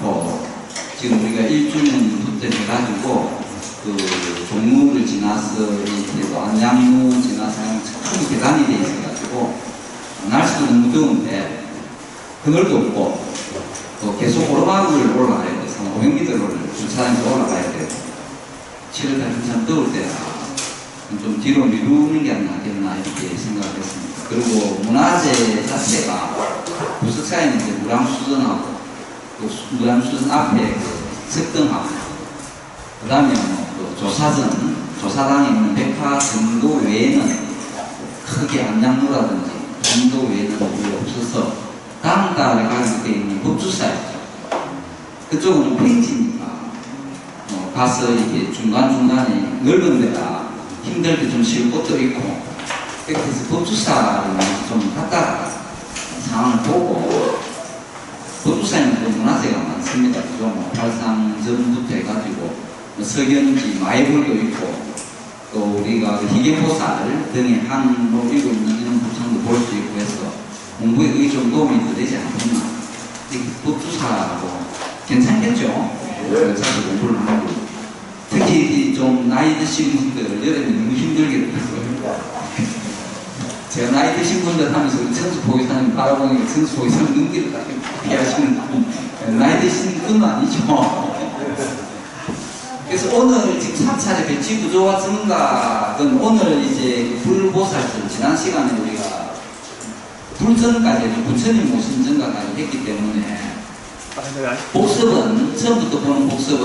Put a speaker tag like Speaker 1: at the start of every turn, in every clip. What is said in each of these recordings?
Speaker 1: 많고, 지금 우리가 1주년부터 해가지고, 그, 종로를 지나서, 이렇게 안양로 지나서 큰 계단이 돼 있어가지고, 날씨도 너무 더운데, 그늘도 없고, 또 계속 오르막을 올라가야 돼서, 500m를 주차장에서 올라가야 돼요. 7월달 한참 더울 때라, 좀 뒤로 미루는 게 안 나겠나, 이렇게 생각했습니다. 그리고 문화재 자체가, 부석사에는 이제 무량수전하고, 또 무량수전 앞에 그 석등하고, 그 다음에 그 조사당에 있는 백화 정도 외에는 크게 안양로라든지 정도 외에는 별로 없어서 다음 달에 가게 돼 있는 법주사였죠. 그쪽은 팽지니까 가서 이렇게 중간중간에 넓은 데가 힘들 때 좀 쉴 곳도 있고, 그래서 법주사를 좀 갔다가 상황을 보고, 법주사에는 또 문화재가 많습니다. 그죠? 뭐 팔상전부터 해가지고 석연지, 마애불도 있고, 또 우리가 그 희귀보살 등의 항로 읽고 있는 이런 부창도 볼 수 있고 해서 공부에 그게 좀 도움이 되지 않겠나. 법주사하고 괜찮겠죠? 사실 공부를 하고. 특히 좀 나이 드신 분들, 여름에 너무 힘들겠더라고요. 제가 나이 드신 분들 하면서 천수보기사님 바라보니까 천수보기사님 눈길을 딱 피하시는, 나이 드신 분은 아니죠. 그래서 오늘 지금 3차례 배치 구조화 증가는 오늘 이제 불보살전, 지난 시간에 우리가 불전까지 해서 부처님 모신 증가까지 했기 때문에 복습은, 처음부터 보는 복습은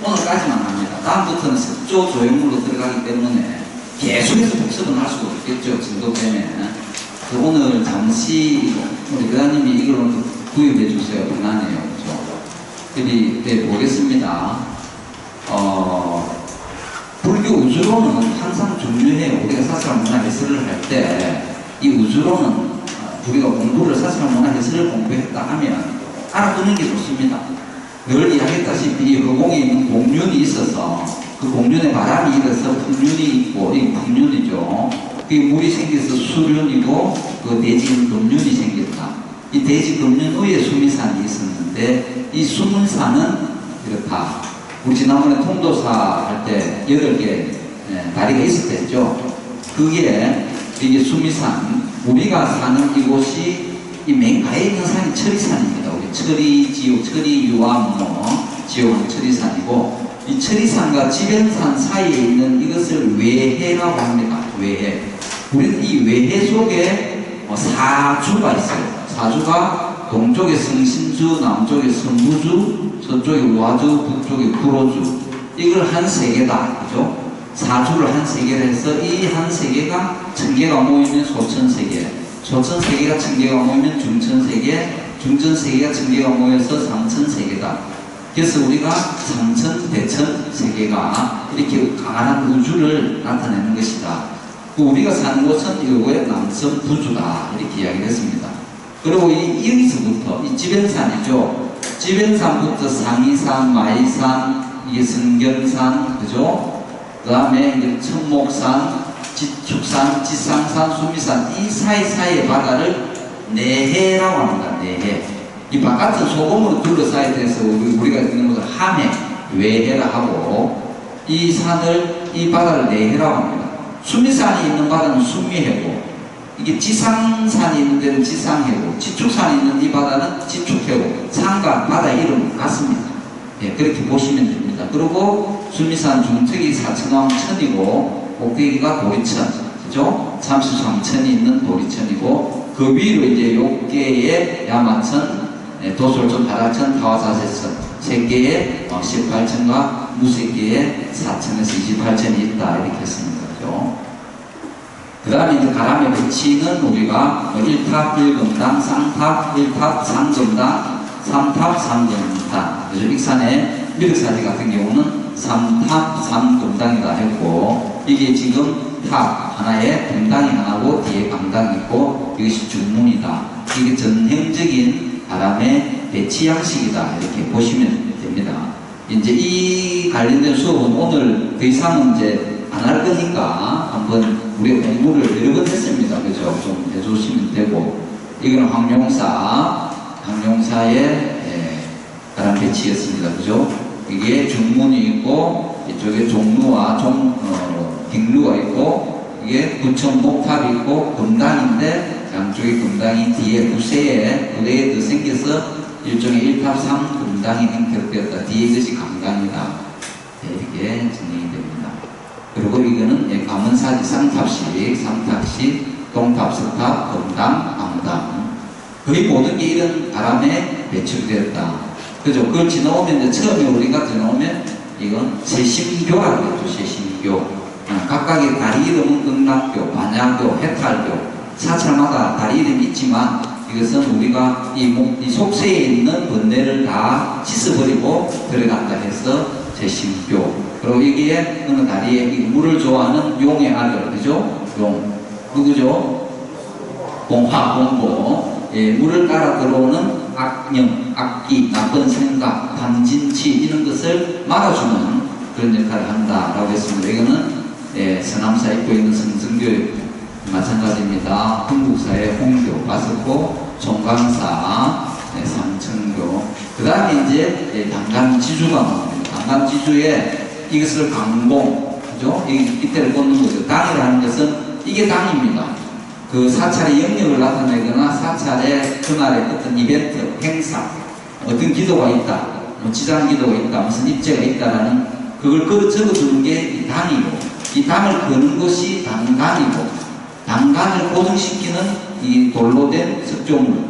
Speaker 1: 오늘까지만 합니다. 다음부터는 석조 조형물로 들어가기 때문에 계속해서 복습은 할 수가 없겠죠. 증도 때문에. 오늘 잠시 우리 교단님이 이걸 구입해 주세요. 편하네요. 그렇죠? 네, 보겠습니다. 불교 우주론은 항상 중요해요. 우리가 사찰 문화 해설을 할 때 이 우주론은 우리가 공부를 사찰 문화 해설을 공부했다 하면 알아두는 게 좋습니다. 늘 이야기했다시피 이 허공에 있는 공륜이 있어서 그 공륜에 바람이 일어서 풍륜이 있고, 이 풍륜이죠. 그 물이 생겨서 수륜이고, 그 대지 금륜이 생겼다. 이 대지 금륜 위에 수미산이 있었는데 이 수문산은 이렇다. 우리 지난번에 통도사 할 때 8개 다리가 있을 때죠. 그게 이게 수미산, 우리가 사는 이곳이 이 맨 가에 있는 산이 철이산입니다. 우리 철이지옥, 철이유암, 지옥은 철이산이고, 이 철이산과 지변산 사이에 있는 이것을 외해라고 합니다. 외해. 우리는 이 외해 속에 사주가 있어요. 사주가 동쪽에 성신주, 남쪽에 성부주, 서쪽에 우화주, 북쪽에 불호주. 이걸 한 세계다. 그죠? 사주를 한 세계를 해서 이 한 세계가 1000개가 모이면 소천세계, 소천세계가 1000개가 모이면 중천세계, 중천세계가 1000개가 모여서 상천세계다. 그래서 우리가 상천, 대천 세계가 이렇게 강한 우주를 나타내는 것이다. 우리가 사는 곳은 이거의 남섬 부주다. 이렇게 이야기를 했습니다. 그리고 여기서부터 이 지변산이죠. 지변산부터 상이산, 마이산, 이게 성견산, 그죠? 그 다음에 이제 천목산, 지축산, 지상산, 수미산, 이 사이사이의 바다를 내해라고 합니다. 내해. 이 바깥은 소금으로 둘러싸여 있어서 우리가 있는 것을 함해, 외해라 하고, 이 산을, 이 바다를 내해라고 합니다. 수미산이 있는 바다는 수미해고, 이게 지상산이 있는 데는 지상해고, 지축산이 있는 이 바다는 지축해고, 산과 바다 이름 같습니다. 예, 그렇게 보시면 됩니다. 그리고 수미산 중턱이 사천왕천이고, 꼭대기가 도리천, 그죠? 33천이 있는 도리천이고, 그 위로 이제 6개의 야마천, 도솔천, 발화천, 타화사세천, 3개의 18천과 무색개의 4천에서 28천이 있다. 이렇게 했습니다. 그죠? 그 다음에 이제 가람의 배치는 우리가 1탑 1금당, 쌍탑 1탑 3금당, 3탑 3금당. 그래서 익산의 미륵사지 같은 경우는 3탑 3금당이다 했고, 이게 지금 탑 하나에 금당이 하나고 뒤에 강당이 있고, 이것이 중문이다. 이게 전형적인 바람의 배치 양식이다. 이렇게 보시면 됩니다. 이제 이 관련된 수업은 오늘 더 이상은 이제 안 할 거니까 한번 우리가 공부를 여러 번 했습니다. 그죠? 좀 해주시면 되고, 이거는 황룡사의 사람 배치였습니다. 그죠? 이게 중문이 있고, 이쪽에 종루와 빅루가 있고, 이게 부천 목탑이 있고, 금당인데, 양쪽에 금당이 뒤에 부대에 더 생겨서 일종의 1탑3 금당이 형태되었다. 뒤에 이것이 강당이다. 네, 이렇게 진행이 됩니다. 그리고 이거는 가문사지 상탑식, 동탑, 서탑, 금당, 암당. 거의 모든 게 이런 바람에 배출되었다. 그죠? 그걸 지나오면, 처음에 우리가 지나오면, 이건 세심교라고 했죠, 세심교. 각각의 다리 이름은 극락교, 반야교, 해탈교, 사찰마다 다리 이름이 있지만, 이것은 우리가 이 속세에 있는 번뇌를 다 씻어버리고 들어간다 해서 세심교. 그리고 여기에 어느 다리에 물을 좋아하는 용의 아들, 그죠? 용. 누구죠? 공화, 공보. 예, 물을 따라 들어오는 악령, 악기, 나쁜 생각, 탐진치 이런 것을 막아주는 그런 역할을 한다라고 했습니다. 이거는 서남사에 입고 있는 성승교 마찬가지입니다. 흥국사의 홍교, 바스코, 종강사, 삼천교. 그 다음에 이제 당간지주가 나옵니다. 당간지주에 이것을 강공, 그죠? 이때를 꽂는 거죠. 당이라는 것은 이게 당입니다. 그 사찰의 영역을 나타내거나 사찰의 그날의 어떤 이벤트, 행사, 어떤 기도가 있다, 뭐 지장 기도가 있다, 무슨 입제가 있다라는 그걸 적어주는 게 이 당이고, 이 당을 거는 것이 당간이고, 당간을 고정시키는 이 돌로 된 석조물,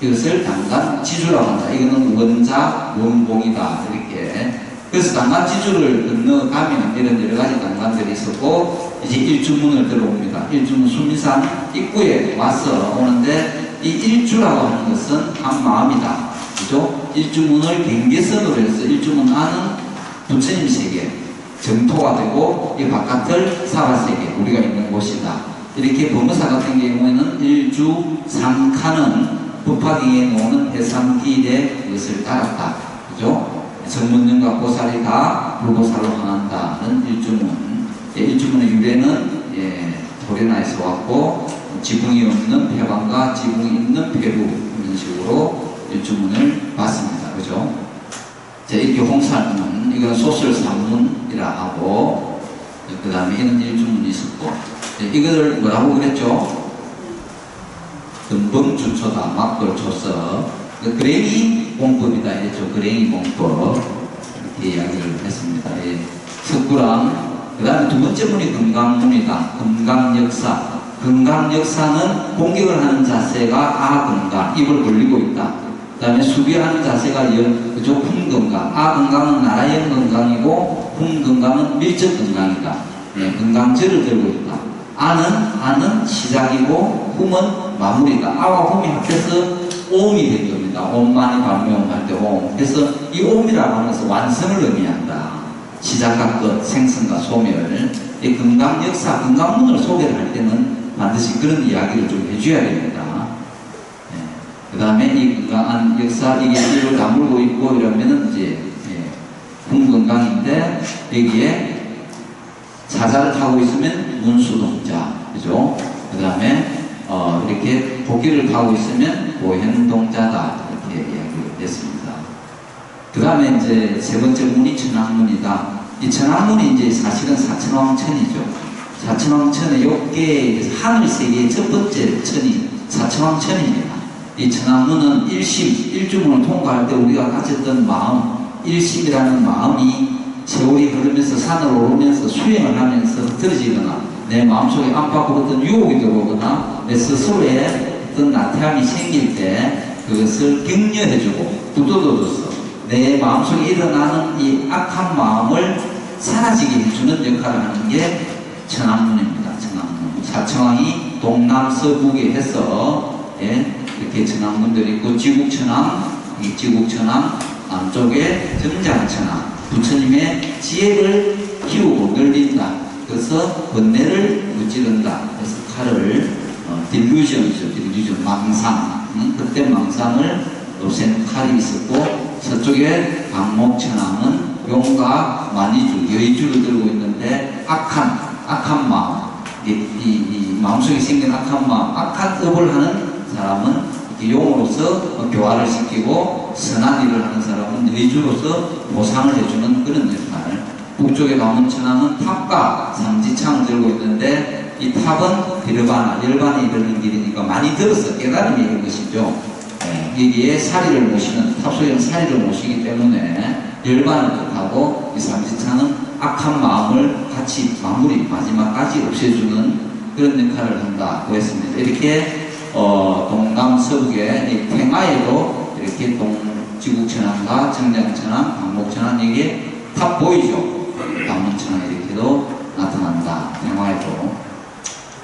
Speaker 1: 이것을 당간지주라고 한다. 이거는 원자, 원공이다. 이렇게. 그래서 당간지주를 건너가면 이런 여러 가지 당간들이 있었고, 이제 일주문을 들어옵니다. 일주문 수미산 입구에 와서 오는데, 이 일주라고 하는 것은 한 마음이다. 그죠? 일주문을 경계선으로 해서 일주문 안은 부처님 세계, 정토가 되고, 이 바깥을 사바세계, 우리가 있는 곳이다. 이렇게 법무사 같은 경우에는 일주 삼카는 법화경에 놓는 해삼길에 그것을 따랐다. 그죠? 정문님과 보살이 다 불보살로 향한다는 일주문. 일주문의 유래는 도련화에서 왔고, 지붕이 없는 폐방과 지붕이 있는 폐루, 이런 식으로 일주문을 봤습니다. 그죠? 자, 이렇게 홍살문, 이건 소설 산문이라 하고, 그 다음에 이런 일주문이 있었고, 이거를 뭐라고 그랬죠? 근본주초다, 막돌초서. 그랭이 공법이다 했죠. 그랭이 공법. 이렇게 이야기를 했습니다. 석구랑, 그 다음에 두 번째 문이 금강문이다. 금강역사. 금강역사는 공격을 하는 자세가 아금강, 입을 벌리고 있다. 그 다음에 수비하는 자세가 그죠? 훈금강. 아금강은 나라의 건강이고, 훈금강은 밀접 건강이다. 건강절을 들고 있다. 아는 시작이고, 훔은 마무리다. 아와 훔이 합해서 옴이 된 겁니다. 옴만이 발명할 때 옴. 그래서 이 옴이라고 하는 것은 완성을 의미한다. 시작과 끝, 생성과 소멸. 이 건강 역사, 건강문을 소개를 할 때는 반드시 그런 이야기를 좀 해줘야 됩니다. 그 다음에 이 건강한 역사, 이게 이를 다물고 있고 이러면은 이제, 훈건강인데, 여기에 자자를 타고 있으면 문수동자, 그죠? 그 다음에, 이렇게 도끼를 타고 있으면 보현동자다. 이렇게 이야기를 했습니다. 그 다음에 이제 세 번째 문이 천왕문이다. 이 천왕문이 이제 사실은 사천왕천이죠. 사천왕천의 욕계의 하늘 세계의 첫 번째 천이 사천왕천입니다. 이 천왕문은 일주문을 통과할 때 우리가 가졌던 마음, 일심이라는 마음이 세월이 흐르면서 산을 오르면서 수행을 하면서 흐트러지거나 내 마음속에 안팎으로 어떤 유혹이 들어오거나 내 스스로의 어떤 나태함이 생길 때 그것을 격려해주고 두드러줘서 내 마음속에 일어나는 이 악한 마음을 사라지게 해주는 역할을 하는 게 천왕문입니다. 천왕문. 사천왕이 동남서북에 해서 이렇게 천왕문들이 있고 지국천왕, 이 지국천왕 남쪽에 정장천왕. 부처님의 지혜를 키우고 늘린다. 그래서 번뇌를 무찌른다. 그래서 칼을 딜루전이죠. 딜루전 망상. 그때 망상을 없애는 칼이 있었고 서쪽에 강목천왕은 용과 만이주, 여의주를 들고 있는데 악한 마음, 이 마음속에 생긴 악한 마음, 악한 업을 하는 사람은 용으로서 교화를 시키고 선한 일을 하는 사람은 여주로서 보상을 해주는 그런 역할. 북쪽에 가면 천왕은 탑과 삼지창을 들고 있는데 이 탑은 비르바나 열반에 이르는 길이니까 많이 들어서 깨달음이 이런 것이죠. 여기에 사리를 모시는 탑소에는 사리를 모시기 때문에 열반을 뜻하고 이 삼지창은 악한 마음을 같이 마지막까지 없애주는 그런 역할을 한다고 했습니다. 이렇게 동남서북의 태마에도 이렇게 지국천왕과 정장천왕, 방목천왕 이게 탑 보이죠? 방목천왕 이렇게도 나타난다. 태마에도.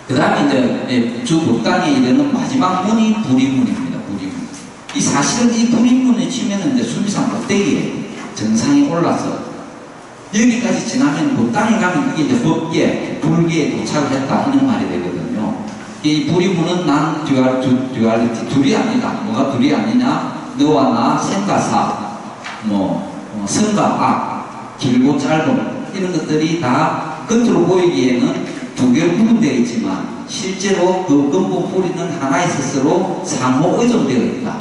Speaker 1: 그 다음에 이제 주 북단에 이르는 마지막 문이 부리문입니다. 부리문. 이 사실은 이 부리문에 치면은 이제 수미산 꼭대기에 정상에 올라서 여기까지 지나면 북단에 가면 이게 이제 법계, 불계에 도착을 했다 이런 말이 되거든요. 이 부리문은 난 듀얼리티 둘이 아니다. 뭐가 둘이 아니냐? 너와 나 생과사, 선과 악, 길고 짧은 이런 것들이 다 겉으로 보이기에는 두 개로 구분되어 있지만 실제로 그 근본 뿌리는 하나의 스스로 상호 의존되어 있다.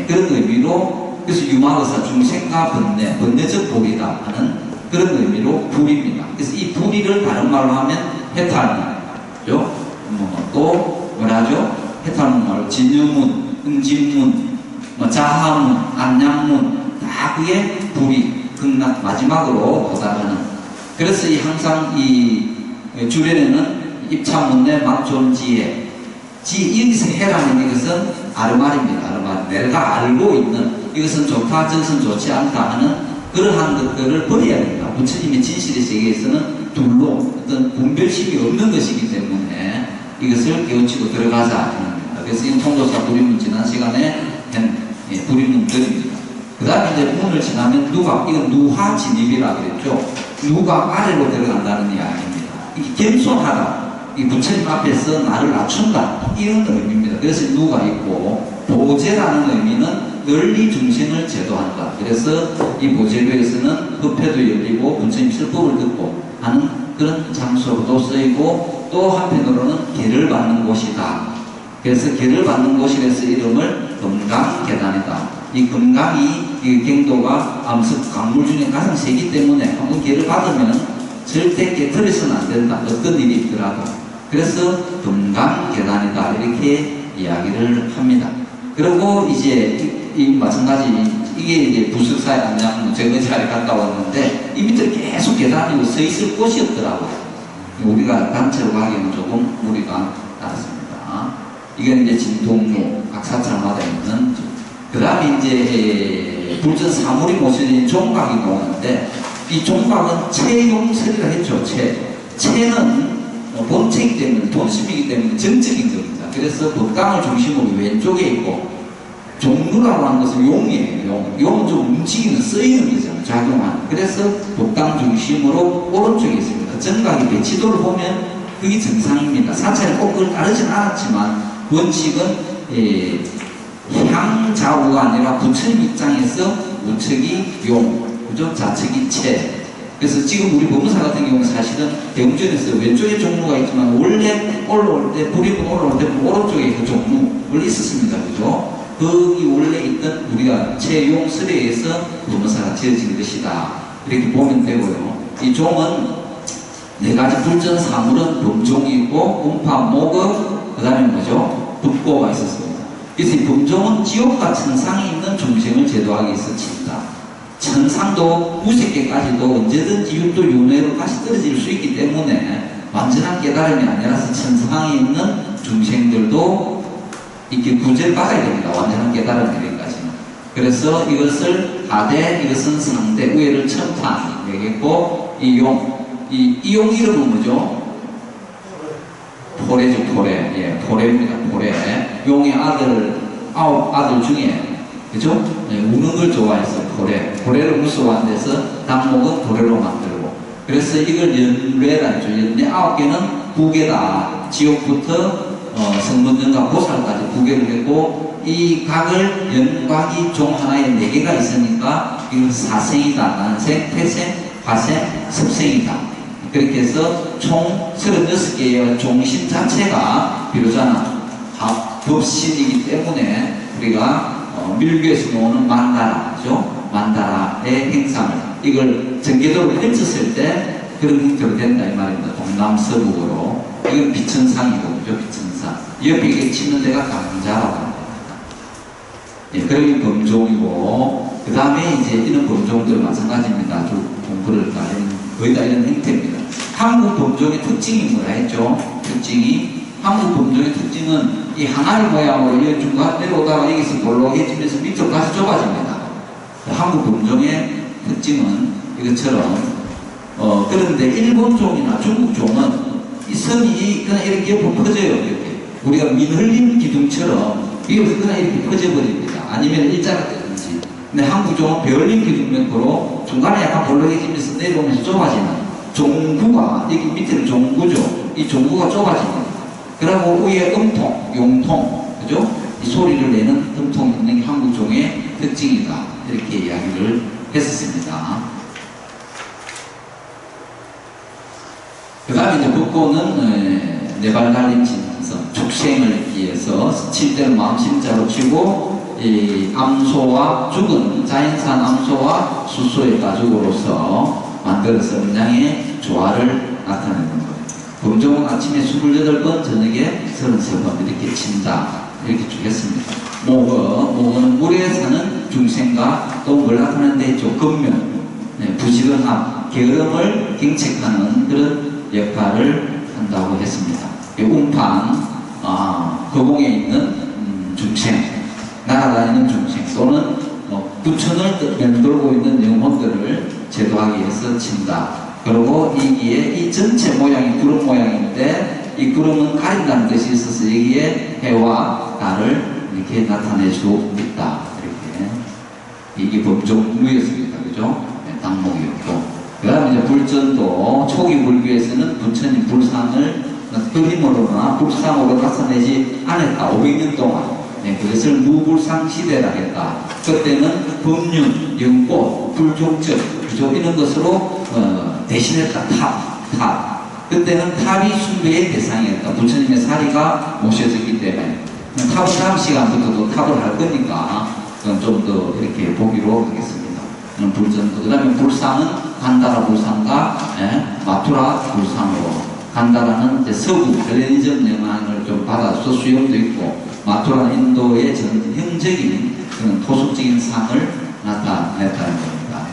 Speaker 1: 그런 의미로 그래서 유마의사 중생과 번뇌적 불이다 하는 그런 의미로 불입니다. 그래서 이 불이를 다른 말로 하면 해탈문이죠. 또 뭐라죠? 해탈문 말로 진유문, 응진문, 자하문, 안양문 다 그게 불이 극락 마지막으로 도달하는. 그래서 항상 이 주변에는 입차문내 막존지에 여기서 해라는 이것은 아르말입니다. 아르말. 내가 알고 있는 이것은 좋다 저것은 좋지 않다 하는 그러한 것들을 버려야 됩니다. 부처님의 진실의 세계에서는 둘로 어떤 분별심이 없는 것이기 때문에 이것을 깨우치고 들어가자 합니다. 그래서 이 통도사 부리문 지난 시간에 부리문들입니다. 그 다음에 이제 문을 지나면 이건 누화 진입이라 그랬죠. 누가 아래로 들어간다는 이야기입니다. 이게 겸손하다. 이 부처님 앞에서 나를 낮춘다. 이런 의미입니다. 그래서 누가 있고, 보제라는 의미는 널리 중생을 제도한다. 그래서 이 보제교에서는 법회도 열리고 부처님 설법을 듣고 하는 그런 장소로도 쓰이고, 또 한편으로는 계를 받는 곳이다. 그래서 계를 받는 곳이라서 이름을 금강계단이다. 이 금강이 이 경도가 암석 강물 중에 가장 세기 때문에 한번 계를 받으면 절대 깨트려서는 안 된다. 어떤 일이 있더라도. 그래서 금강계단이다. 이렇게 이야기를 합니다. 그리고 이제 이 마찬가지 이게 이제 부석사에 안양 제가 자리에 갔다 왔는데 이 밑에 계속 계단이 서 있을 곳이었더라고요. 우리가 단체로 가기에는 조금 무리가 나왔습니다. 이건 이제 진동로 각사찰마다 있는. 그 다음에 이제 불전 사물이 모셔진 종각이 나오는데 이 종각은 채용설이라 했죠. 채는 본체이기 때문에 본심이기 때문에 정적인 겁니다. 그래서 법당을 중심으로 왼쪽에 있고 종루라고 하는 것은 용이에요. 용은 좀 움직이는 쓰이는 거잖아요. 작용하는. 그래서 법당 중심으로 오른쪽에 있습니다. 정각의 배치도를 보면 그게 정상입니다. 사찰이 꼭 그걸 따르진 않았지만 원칙은 향좌우가 아니라 부처님 입장에서 우측이 용, 그죠? 좌측이 채. 그래서 지금 우리 법무사 같은 경우는 사실은 대웅전에서 왼쪽에 종로가 있지만 원래 올라올 때 불입은 올라올 때 오른쪽에 그 종로 원래 있었습니다. 그죠? 거기 원래 있던 우리가 채용 설에에서 법무사가 지어진 것이다. 이렇게 보면 되고요. 이 종은 네 가지 불전 사물은 범종이 있고 음파, 목업, 그 다음에 뭐죠? 법고가 있었습니다. 그래서 이 범종은 지옥과 천상에 있는 중생을 제도하기 위해서 친다. 천상도 무색계까지도 언제든지 육도 윤회로 다시 떨어질 수 있기 때문에 완전한 깨달음이 아니라서 천상에 있는 중생들도 이렇게 구제를 받아야 됩니다. 완전한 깨달음이 되기까지는. 그래서 이것을 하대, 이것은 상대, 우애를 첨탄 되겠고, 이 용 이름은 뭐죠? 포레죠, 포레. 예, 포레입니다, 포레. 용의 아홉 아들 중에, 그죠? 예, 우는 걸 좋아해서 포레. 포레를 무서워한 데서 당목은 포레로 만들고. 그래서 이걸 연례라 했죠. 연례 9개는 부계다. 지옥부터 성문전과 보살까지 부계를 했고, 이 각을 연각이 종 하나에 4개가 있으니까 이건 사생이다. 난생, 태생, 화생, 습생이다. 그렇게 해서 총 36개의 종신 자체가 비로자나 법신이기 때문에 우리가 밀교에서 나오는 만다라죠. 만다라의 행상을 이걸 전개도로 펼쳤을 때 그런 형태로 된다 이 말입니다. 동남서북으로. 이건 비천상이고, 그죠? 비천상. 옆에 이게 치는 데가 강자라고 합니다. 예, 그러기 범종이고, 그 다음에 이제 이런 범종들 마찬가지입니다. 공부를 다 거의 다 이런 형태입니다. 한국 범종의 특징이 뭐라 했죠? 특징이, 한국 범종의 특징은 이 항아리 모양으로 이 중간 내려오다가 여기서 볼록해지면서 밑으로 다시 좁아집니다. 한국 범종의 특징은 이것처럼, 그런데 일본종이나 중국종은 이 선이 그냥 이렇게 옆으로 퍼져요. 이렇게. 우리가 민흘림 기둥처럼 이게 그냥 이렇게 퍼져버립니다. 아니면 일자가 되든지. 근데 한국종은 배울림 기둥면으로 중간에 약간 볼록해지면서 내려오면서 좁아지는 종구가, 여기 밑에는 종구죠. 이 종구가 좁아집니다. 그리고 위에 음통, 용통, 그죠? 이 소리를 내는 음통이 있는 게 한국종의 특징이다. 이렇게 이야기를 했었습니다. 그 다음에 이제 북고는 네발 달린 진성, 축생을 위해서 칠대를 마음심자로 치고, 이 암소와 죽은 자연산 암소와 수소의 가죽으로서 만들어서 음양의 조화를 나타내는 거예요. 범종은 아침에 28번, 저녁에 33번 이렇게 친다. 이렇게 주겠습니다. 목은 물에 사는 중생과 또 뭘 나타내는 데 있죠. 근면, 부지런함, 게으름을 경책하는 그런 역할을 한다고 했습니다. 운판, 거공에 있는 중생, 날아다니는 중생 또는 부천을 맴돌고 있는 영혼들을 제도하기 위해서 친다. 그리고 이기에 이 전체 모양이 구름 모양인데 이 구름은 가린다는 뜻이 있어서 여기에 해와 달을 이렇게 나타내주고 있다. 이렇게. 이게 법종무였습니다. 그죠? 당목이었고. 그 다음에 이제 불전도 초기 불교에서는 부처님 불상을 그림으로나 불상으로 나타내지 않았다. 500년 동안. 그것을 무불상 시대라 했다. 그때는 법륜, 영꽃, 불종적, 그죠? 이런 것으로 대신했다. 탑. 그때는 탑이 숭배의 대상이었다. 부처님의 사리가 모셔졌기 때문에. 탑은 다음 시간부터도 탑을 할 거니까 좀 더 이렇게 보기로 하겠습니다. 불전도. 그 다음에 불상은 간다라 불상과 마투라 불상으로. 간다라는 이제 서구 헬레니즘 영향을 좀 받아서 수용도 있고, 마투라는 인도의 전형적인 그런 토속적인 상을 나타냈다는 겁니다.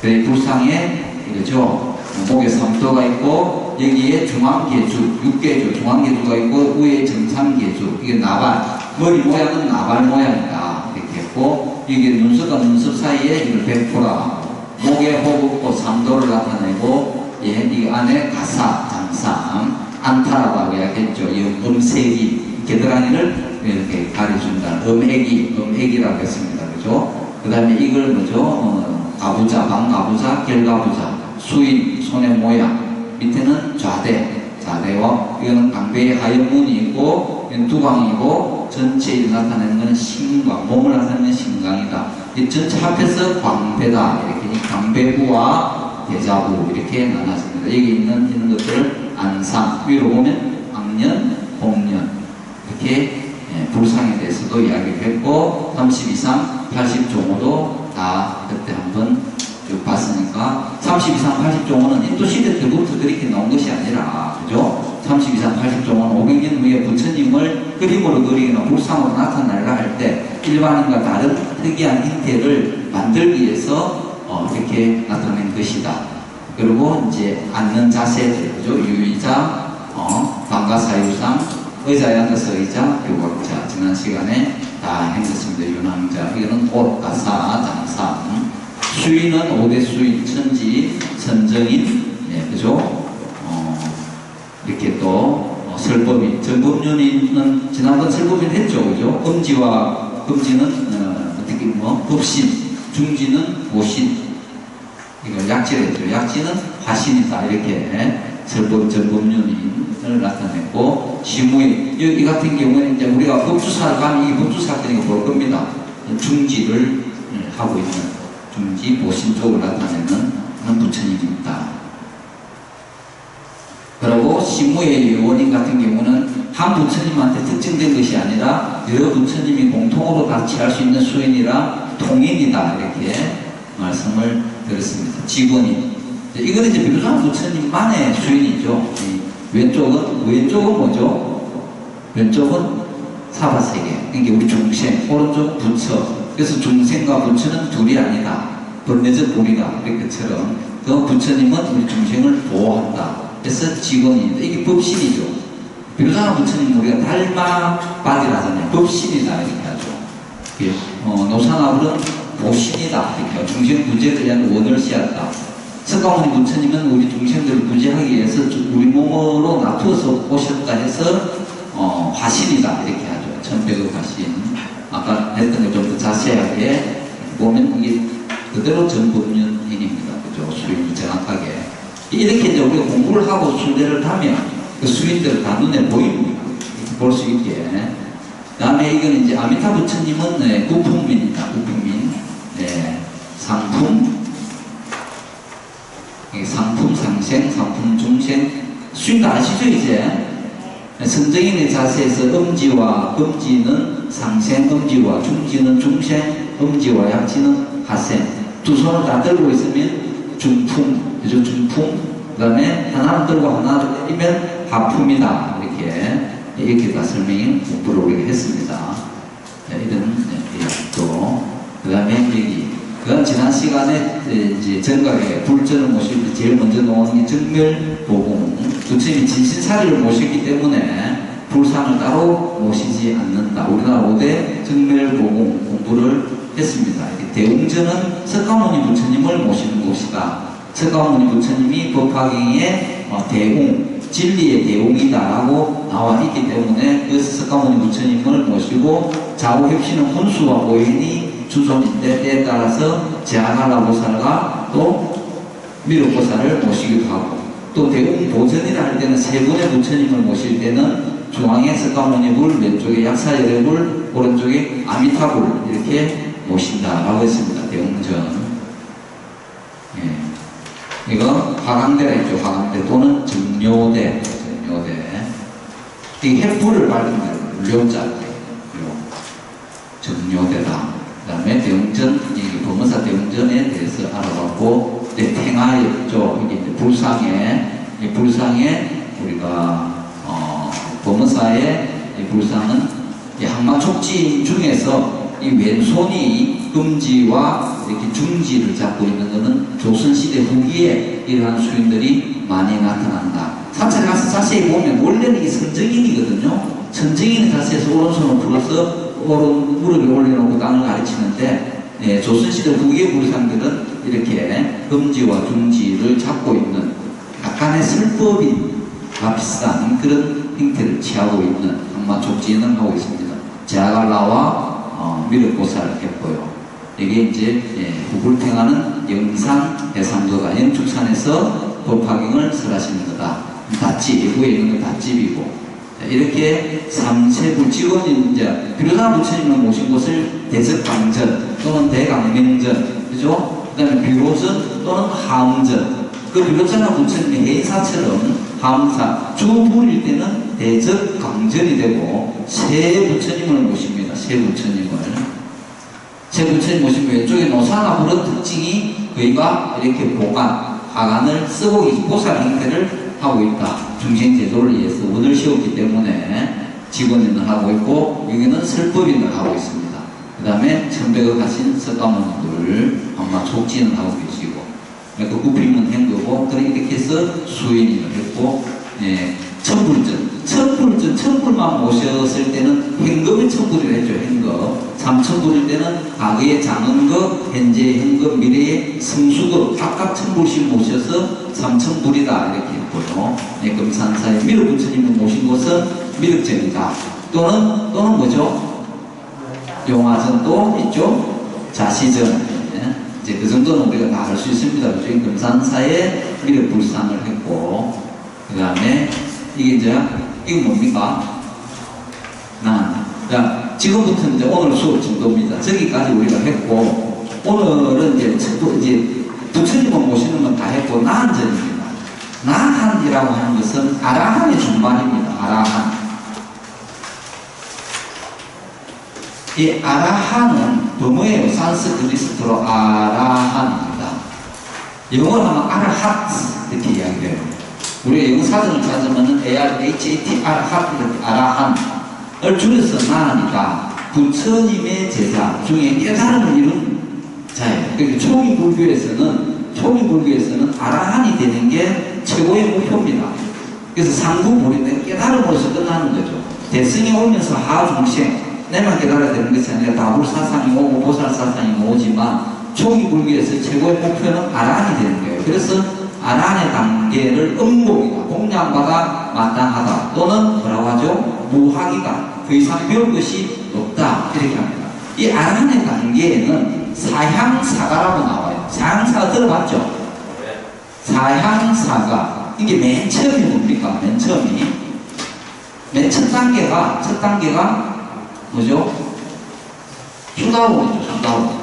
Speaker 1: 그래, 불상에 이거죠. 목에 삼도가 있고, 여기에 중앙계주, 육계주, 중앙계주가 있고, 위에 정상계주, 이게 나발, 머리 모양은 나발 모양이다. 이렇게 했고, 이게 눈썹과 눈썹 사이에 이걸 백포라, 목에 호흡고 삼도를 나타내고, 이 안에 가사, 장상, 안타라고 하겠죠. 이 음색이, 겨드랑이를 이렇게 가려준다. 음액이라고 했습니다. 그죠? 그 다음에 이걸 뭐죠? 가부자, 방가부자, 결가부자, 수인, 손의 모양, 밑에는 좌대와, 이거는 강배의 하얀 문이 있고, 두광이고, 전체에 나타내는 것은 신광, 몸을 나타내는 신광이다. 이 전체 합해서 광배다. 이렇게 광배부와 대자부 이렇게 나눠집니다. 여기 있는 것들을 안상, 위로 보면 악년, 복년 이렇게 불상에 대해서도 이야기를 했고, 32상, 80종호도 다 그때 한번 쭉 봤으니까 32상, 80종호는 인도 시대 때부터 그렇게 나온 것이 아니라, 그죠? 32상, 80종호는 500년 후에 부처님을 그림으로 그리거나 불상으로 나타내려 할 때 일반인과 다른 특이한 형태를 만들기 위해서 이렇게 나타낸 것이다. 그리고 이제 앉는 자세들, 그죠? 유의자, 방가사유상, 의자에 앉아서 의자, 교각자. 지난 시간에 다 했었습니다. 윤왕자. 이거는 옷, 가사, 장상. 수인은 5대 수인, 천지, 선정인, 그죠? 이렇게 또, 설법인, 전법륜인은 지난번 설법인 했죠. 그죠? 음지와 금지는, 어떻게, 법신, 중지는 모신. 이걸 약지를 했죠. 약지는 화신이다. 이렇게 전법륜인을 나타냈고, 시무인. 이 같은 경우는 이제 우리가 법주사를 가면 이 법주사들이 볼 겁니다. 중지를 하고 있는, 중지, 보신 쪽을 나타내는 부처님입니다. 그리고 시무의 요원인 같은 경우는 한 부처님한테 특정된 것이 아니라 여러 부처님이 공통으로 다 취할 수 있는 수인이라 통인이다 이렇게 말씀을 드렸습니다. 직원이 이거는 이제 비로소 부처님만의 수인이죠. 왼쪽은 뭐죠? 왼쪽은 사바세계, 그러니까 우리 중생, 오른쪽 부처. 그래서 중생과 부처는 둘이 아니다. 번뇌적 우리가 그렇게처럼 그 부처님은 우리 중생을 보호한다. 그래서 직원입니다. 이게 법신이죠. 비로소 부처님 우리가 닮아받이라잖아요. 법신이다 이렇게 하죠. 노산화불은 보신이다 이렇게 하죠. 중생 구제를 위한 원을 씌웠다. 석가모니 부처님은 우리 중생들을 구제하기 위해서 우리 몸으로 놔두어서 오셨다 해서 화신이다 이렇게 하죠. 천백의 화신. 아까 했던 걸 좀 더 자세하게 보면 이게 그대로 전법륜행입니다. 그죠? 수인이 정확하게. 이렇게 이제 우리가 공부를 하고 순례를 하면 그 수인들 다 눈에 보입니다. 볼 수 있게. 그 다음에 이거는 이제 아미타 부처님은 구품민입니다. 구품민. 상품. 상품 상생, 상품 중생. 수인도 아시죠, 이제? 선정인의 자세에서 음지와 음지는 상생, 음지와 중지는 중생, 음지와 약지는 하생. 두 손을 다 들고 있으면 중품, 그죠? 중품. 그 다음에 하나를 들고 하나를 내리면 하품이다. 이렇게 다 설명인 공부를 우리가 했습니다. 이런 또, 그 다음에 여기. 그건 지난 시간에 이제 정각에 불전을 모실 때 제일 먼저 나오는 게 정멸보공. 부처님이 진신사리를 모셨기 때문에 불상을 따로 모시지 않는다. 우리나라 5대 정멸보공 공부를 했습니다. 대웅전은 석가모니 부처님을 모시는 곳이다. 석가모니 부처님이 법화경에 대웅, 진리의 대웅이다라고 나와 있기 때문에 그 석가모니 부처님을 모시고 좌우협신은 혼수와 고인이 주존인데 때에 따라서 제아갈라보살과 또 미륵보살을 모시기도 하고 또 대웅보전이라 할 때는 세 분의 부처님을 모실 때는 중앙에 석가모니불, 왼쪽에 약사여래불, 오른쪽에 아미타불 이렇게 모신다라고 했습니다. 대웅전. 이거 화강대라 했죠. 화강대 또는 정료대. 이 횃불을 밝은 대로 료자 정료대다. 그 다음에 대웅전, 법문사 대웅전에 대해서 알아봤고, 탱하였죠. 이게 불상에 우리가, 법문사의 불상은 항마촉진 중에서 이 왼손이 음지와 이렇게 중지를 잡고 있는 것은 조선시대 후기에 이러한 수인들이 많이 나타난다. 사찰에 가서 자세히 보면 원래는 이 선정인이거든요. 선정인의 자세에서 오른손을 풀어서 오른 무릎을 올려놓고 땅을 가르치는데 조선시대 후기의 불상들은 이렇게 음지와 중지를 잡고 있는 약간의 설법인과 비슷한 그런 형태를 취하고 있는 항마촉진을 하고 있습니다. 제아갈라와 미륵보살을 했고요. 이게 이제 후불탱하는 영산 해상도가 영축산에서 법화경을 설하시는 거다. 닷집, 위에 있는 건 닷집이고 이렇게 삼세불 직원인 이제 비로자 부처님을 모신 곳을 대적강전 또는 대강명전, 그죠? 그 다음에 비로전 또는 함전. 그 비로자 부처님의 해사처럼 함사, 주불일 때는 대적강전이 되고 세 부처님을 모십니다. 세 부처님 모시면 왼쪽에 노산화불은 특징이 거기가 이렇게 보관, 화관을 쓰고 보살 형태를 하고 있다. 중생 제도를 위해서 원을 씌웠기 때문에 직원인을 하고 있고 여기는 설법인을 하고 있습니다. 그 다음에 천백을 하신 석가모니들 아마 촉진을 하고 계시고 그 구피문 행거고 이렇게 해서 수인을 했고 천불만 모셨을 때는 행겁의 천불이라 했죠. 행겁. 삼천불일 때는 과거의 장언급, 현재의 행급, 미래의 성수급 각각 천불씩 모셔서 삼천불이다 이렇게 했고요. 금산사의 미륵부처님을 모신 곳은 미륵전이다. 또는 뭐죠? 용화전도 있죠. 자시전. 이제 그 정도는 우리가 다 알 수 있습니다. 그죠? 금산사의 미륵불상을 했고 그 다음에 이게 뭡니까? 자, 지금부터는 이제 오늘 수업 정도입니다. 저기까지 우리가 했고, 오늘은 이제 부처님을 모시는 건 다 했고, 나한전입니다. 나한이라고 하는 것은 아라한의 준말입니다. 아라한. 이 아라한은 뭐예요? 산스크리트로 아라한입니다. 영어로 하면 아라핫 이렇게 이야기해요. 우리가 영어 사전을 찾으면 ARHAT 아라핫 이렇게 아라한을 줄여서 나한이다. 부처님의 제자 중에 깨달음을 이룬 자예요. 그러니까 초기불교에서는 아라한이 되는 게 최고의 목표입니다. 그래서 상구불인데 깨달음으로서 끝나는 거죠. 대승에 오면서 하중생 내만 깨달아야 되는 것이 아니라 다불사상이 오고 보살사상이 오지만 초기불교에서 최고의 목표는 아라한이 되는 거예요. 그래서 아라한의 단계를 음복이다, 공양받아 마땅하다, 또는 뭐라고 하죠? 무학이다, 그 이상 배울 것이 없다, 이렇게 합니다. 이 아라한의 단계에는 사향사가라고 나와요. 사향사가 들어봤죠? 사향사가 이게 맨 처음이 뭡니까? 맨 처음이 맨 첫 단계가 뭐죠? 수다원이죠.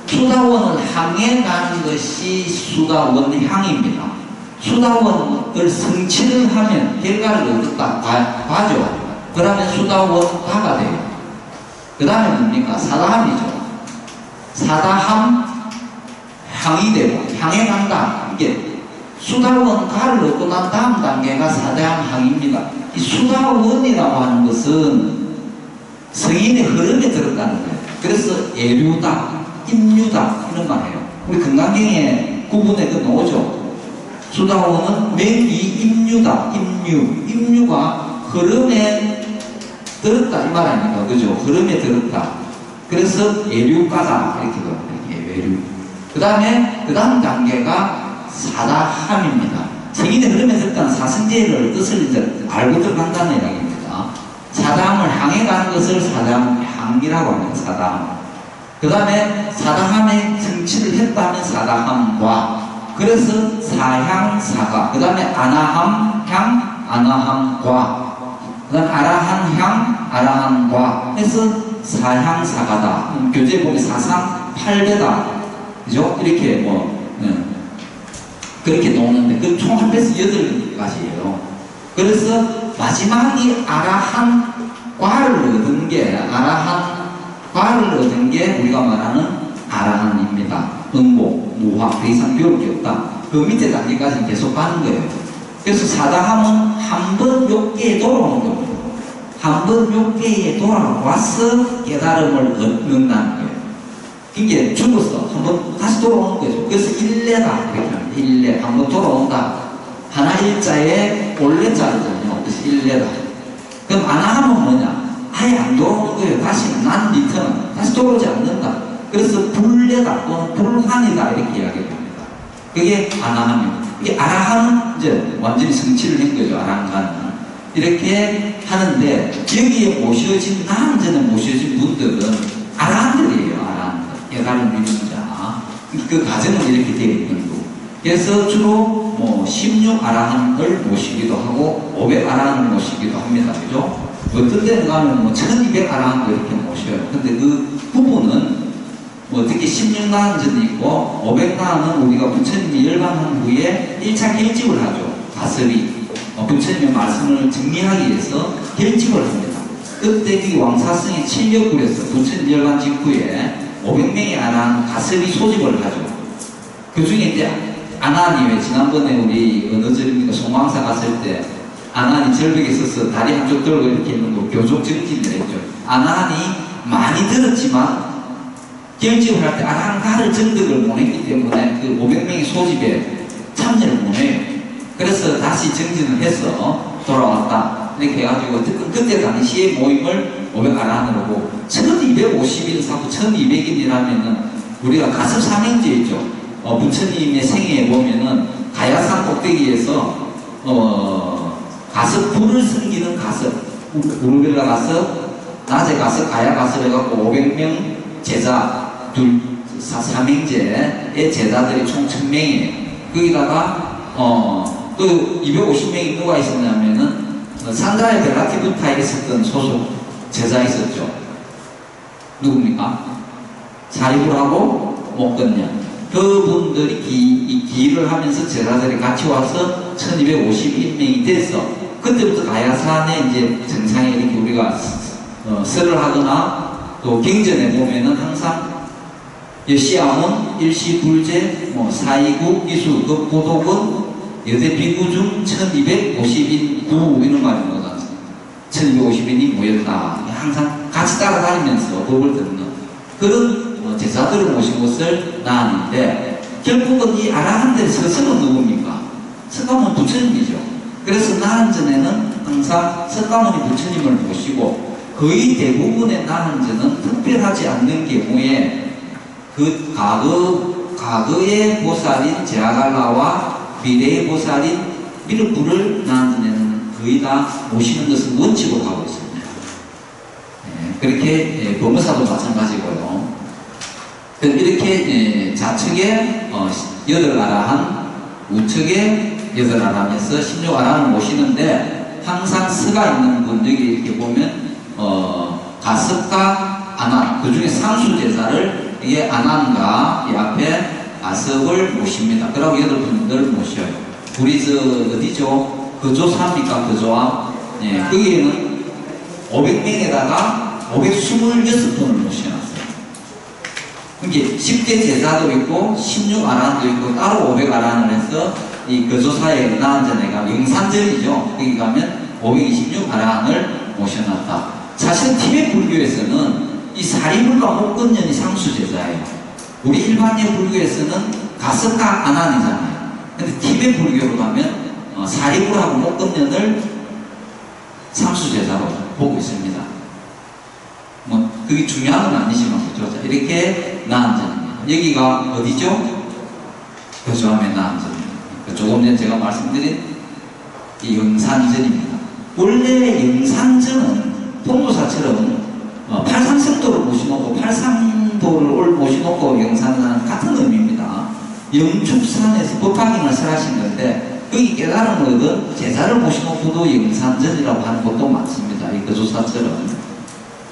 Speaker 1: 수다원을 향해 가는 것이 수다원 향입니다. 수다원을 성취를 하면 결과를 얻었다 봐죠. 그러면 수다원가가 돼요. 그 다음에 뭡니까? 사다함이죠. 사다함 향이 되고 향해 간다. 이게 수다원가를 얻고 난 다음 단계가 사다함 향입니다. 이 수다원이라고 하는 것은 성인의 흐름에 들었다는 거예요. 그래서 예류다, 임류다 이런 말이에요. 우리 건강경에 구분에 그 나오죠. 수다원은 맹이 임류다, 임류가 흐름에 들었다 이 말 아닙니까? 그죠? 흐름에 들었다. 그래서 예류가다 이렇게 그럽니다. 예류. 그 다음 단계가 사다함입니다. 성인의 흐름에 들었다는 사성제를 뜻을 이제 알고 들어간다는 이야기입니다. 사다함을 향해 가는 것을 사다함이라고 합니다. 사다함. 그 다음에 사다함에 성취를 했다면 사다함과, 그래서 사향사가, 그 다음에 아나함향, 아나함과, 그 다음에 아라한향, 아라한과 해서 사향사가다. 교재에 보면 사상 8배다. 그죠? 이렇게 그렇게 나오는데, 그 총 합해서 8가지예요. 그래서 마지막이 아라한과를 얻은 게 우리가 말하는 아라한입니다. 응복, 무학, 더 이상 배울 게 없다. 그 밑에 단계까지 계속 가는 거예요. 그래서 사다함은 한 번 욕계에 돌아오는 겁니다. 한 번 욕계에 돌아와서 깨달음을 얻는다는 거예요. 이게 죽었어. 한 번 다시 돌아오는 거죠. 그래서 일례다. 이렇게 합니다. 일례. 한 번 돌아온다. 하나 일자에 올레자거든요. 그래서 일례다. 그럼 아나함은 뭐냐? 아예 안 돌아오는 거예요. 다시 난 리턴. 다시 돌아오지 않는다. 그래서 불례다 또는 불환이다 이렇게 이야기합니다. 그게 아나함입니다. 이게 아라한은 이제 완전히 성취를 한 거죠. 아라한은 이렇게 하는데, 여기에 모셔진 남전에 모셔진 분들은 아라한들이에요. 아라한들. 깨달은 유전자. 그 과정은 이렇게 되어 있는 거고. 그래서 주로 16 아라한을 모시기도 하고 500 아라한을 모시기도 합니다. 그죠? 어떤 데는 가면 1200 아라한도 이렇게 모셔요. 근데 그 부분은 특히 16나한전이 있고 500나한은 우리가 부처님이 열반한 후에 1차 결집을 하죠. 가설이. 부처님의 말씀을 정리하기 위해서 결집을 합니다. 그때 그 왕사성이 7역굴에서 부처님 열반 직후에 500명의 아라한 가설이 소집을 하죠. 그 중에 이제 아나니, 왜 지난번에 우리 어느 절입니까? 송광사 갔을 때 아나니 절벽에 서서 다리 한쪽 들고 이렇게 있는 거 교종 정진을 했죠. 아나니 많이 들었지만 결집을 할 때 아라한가를 정득을 못했기 때문에 그 500명의 소집에 참여를 못해요. 그래서 다시 정진을 해서 돌아왔다. 이렇게 해가지고 그때 당시의 모임을 500아라한으로 보고 1250일 사고 1200일이라면은 우리가 가섭 삼행제 있죠. 부처님의 생애에 보면은 가야산 꼭대기에서 가서 불을 섬기는 가서 우르벨라 가서 낮에 가서 가야 가서 해갖고 500명 제자 삼행제의 제자들이 총 1000명이에요. 거기다가 또 250명이 누가 있었냐면은 산다의 벨라티부타에 있었던 소속 제자 있었죠. 누굽니까? 사리불하고 목건냐. 그분들이 이 기일을 하면서 제자들이 같이 와서 1251명이 돼서 그때부터 가야산에 이제 정상에 이렇게 우리가 설을 하거나 또 경전에 보면은 항상 여시아문, 일시불제, 사이국, 이수, 고독은 여대 비구 중 1250인 구 이런 말이 나오잖아요. 1250인이 모였다. 항상 같이 따라다니면서 법을 듣는 그런 제자들을 모신 것을 나았는데 결국은 이 아라한데 스승은 누굽니까? 석가모니 부처님이죠. 그래서 나한전에는 항상 석가모니 부처님을 모시고 거의 대부분의 나한전은 특별하지 않는 경우에 그 과거의 보살인 제아갈라와 미래의 보살인 미륵부를 나한전에는 거의 다 모시는 것을 원칙으로 하고 있습니다. 그렇게 법무사도 마찬가지고요. 이렇게 좌측에 8아라한, 우측에 8아라한에서 16아라한을 모시는데 항상 스가 있는 분들이 이렇게 보면 가습과 아난, 그 중에 상수제사를 이게 아난과 이 앞에 아섭을 모십니다. 그러고 8분들 모셔요. 우리 어디죠? 거조사입니까? 거조와? 예, 거기에는 500명에다가 526분을 모셔놨어요. 그러니까 10대 제자도 있고 16아라한도 있고 따로 500아라한을 해서 이 거조사에 나한전에 가면 영산전이죠. 거기 가면 526아라한을 모셔놨다. 사실 티베트 불교에서는 이 사리불과 목건년이 상수제자예요. 우리 일반의 불교에서는 가습과 아난이잖아요. 근데 티베트 불교로 가면 사리불하고 목건년을 상수제자로 보고 있습니다. 그게 중요한 건 아니지만 그렇죠. 이렇게 나한전입니다. 여기가 어디죠? 거조함의 나한전입니다. 조금 전에 제가 말씀드린 이 영산전입니다. 원래 영산전은 통도사처럼 팔상석도를 모셔놓고 팔상도를 모셔놓고 영산은 같은 의미입니다. 영축산에서 법화경을 설하신 건데 거기 깨달음을 얻은 제자를 모셔놓고도 영산전이라고 하는 것도 많습니다. 이 거조사처럼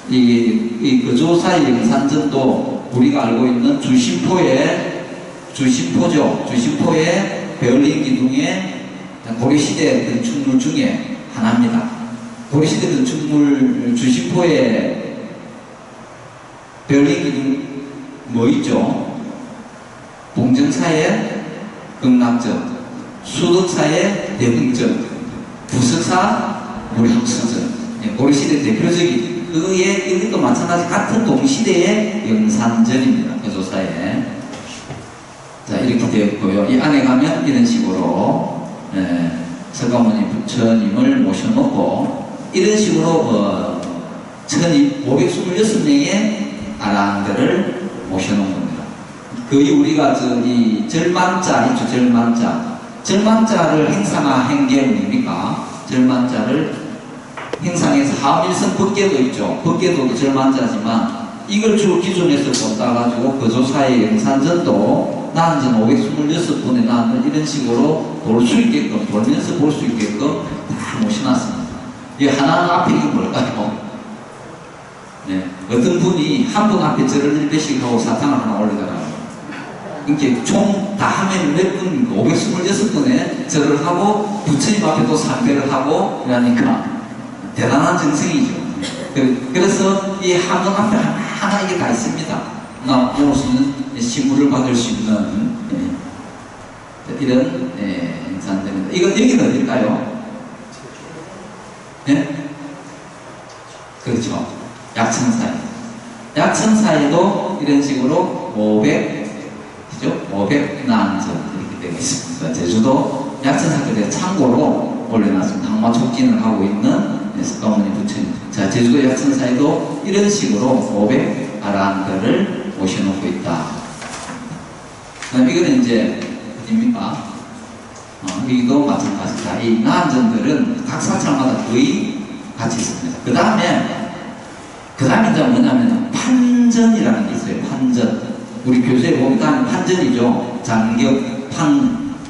Speaker 1: 이 거조사의 영산전도 우리가 알고 있는 주심포죠. 주심포의 베를린 기둥의 고려시대 건축물 중에 하나입니다. 고려시대 건축물 주심포의 베를린 기둥 뭐 있죠? 봉정사의 극락전, 수덕사의 대흥전, 부석사 무량수전, 고려시대 대표적인 그의 이것도 마찬가지 같은 동시대의 영산전입니다. 거조사에. 자, 이렇게 되었고요. 이 안에 가면 이런 식으로 석가모니 부처님을 모셔놓고 이런 식으로 1526명의 아라한들을 모셔놓은 겁니다. 거의 우리가 이 절만자 있죠. 절만자를 행상한 게 뭡니까? 절만자를 행상해서 하밀성 법계도 있죠. 법계도 절만자지만 이걸 주로 기준에서 본다가지고 거조사의 영산전도 나한전 526분의 나한을 이런 식으로 돌 수 있게끔, 돌면서 볼 수 있게끔 다 모셔놨습니다. 이 하나는 앞에 이게 뭘까요? 네. 어떤 분이 한 분 앞에 절을 1배씩 하고 사탕을 하나 올리더라고요. 이렇게 총 다 하면 몇 분, 526분에 절을 하고 부처님 앞에 또 3배를 하고 이러니까 대단한 정성이죠. 그래서 이 한 분 앞에 하나 이게 다 있습니다. 나올 수 있는 신물을 받을 수 있는 이런 행산들입니다. 이거 여기는 어딜까요? 네? 그렇죠. 약천사에. 약천사에도 이런 식으로 500 나한전 이렇게 되어 있습니다. 제주도 약천사에 참고로 올려놨습니다. 항마촉진을 하고 있는 석가모니 부처님. 자, 제주도 약천사에도 이런 식으로 500 아라한들을 모셔놓고 있다. 이거는 이제 어디입니까? 여기도 마찬가지다. 이 나한전들은 각 사찰마다 거의 같이 있습니다. 그 다음에 이제 뭐냐면 판전이라는 게 있어요. 판전. 우리 교수에 보니까 판전이죠.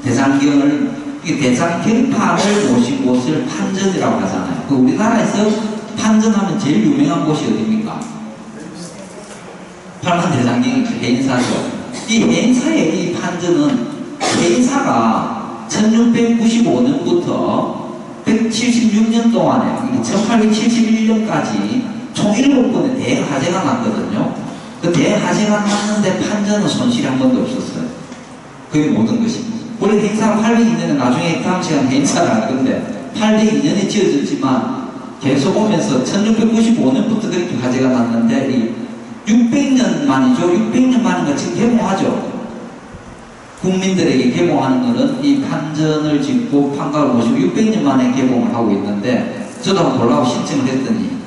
Speaker 1: 대장경을 대장경판을 모신 곳을 판전이라고 하잖아요. 우리나라에서 판전하면 제일 유명한 곳이 어디입니까? 팔만 대장경이 해인사죠. 이 해인사의 이 판전은 해인사가 1695년부터 176년 동안에 1871년까지 총 7번의 대화재가 났거든요. 그 대화재가 났는데 판전은 손실이 한 번도 없었어요. 그게 모든 것입니다. 원래 해인사가 802년에 나중에 다음 시간 해인사를 할 건데 802년에 지어졌지만 계속 오면서 1695년부터 그렇게 화재가 났는데 이 600년 만이죠. 600년 만인가 지금 개봉하죠. 국민들에게 개봉하는 것은 이 판전을 짓고 판가를 모시고 600년 만에 개봉을 하고 있는데 저도 한번 보려고 신청을 했더니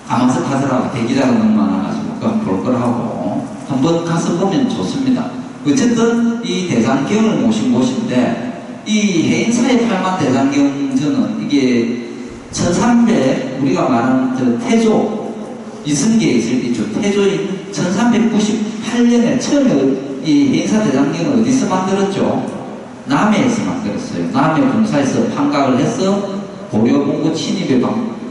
Speaker 1: 가만서 가더라고. 대기자가 너무 많아가지고 그럼 볼 거라고. 한번 가서 보면 좋습니다. 어쨌든 이 대장경을 모신 곳인데 이 해인사의 8만 대장경전은 이게 1300 우리가 말하는 저 태조 이승계에 있을 때 있죠. 태조인 1398년에 처음에 이 해인사 대장경을 어디서 만들었죠? 남해에서 만들었어요. 남해 군사에서 판각을 해서 고려 봉고 침입에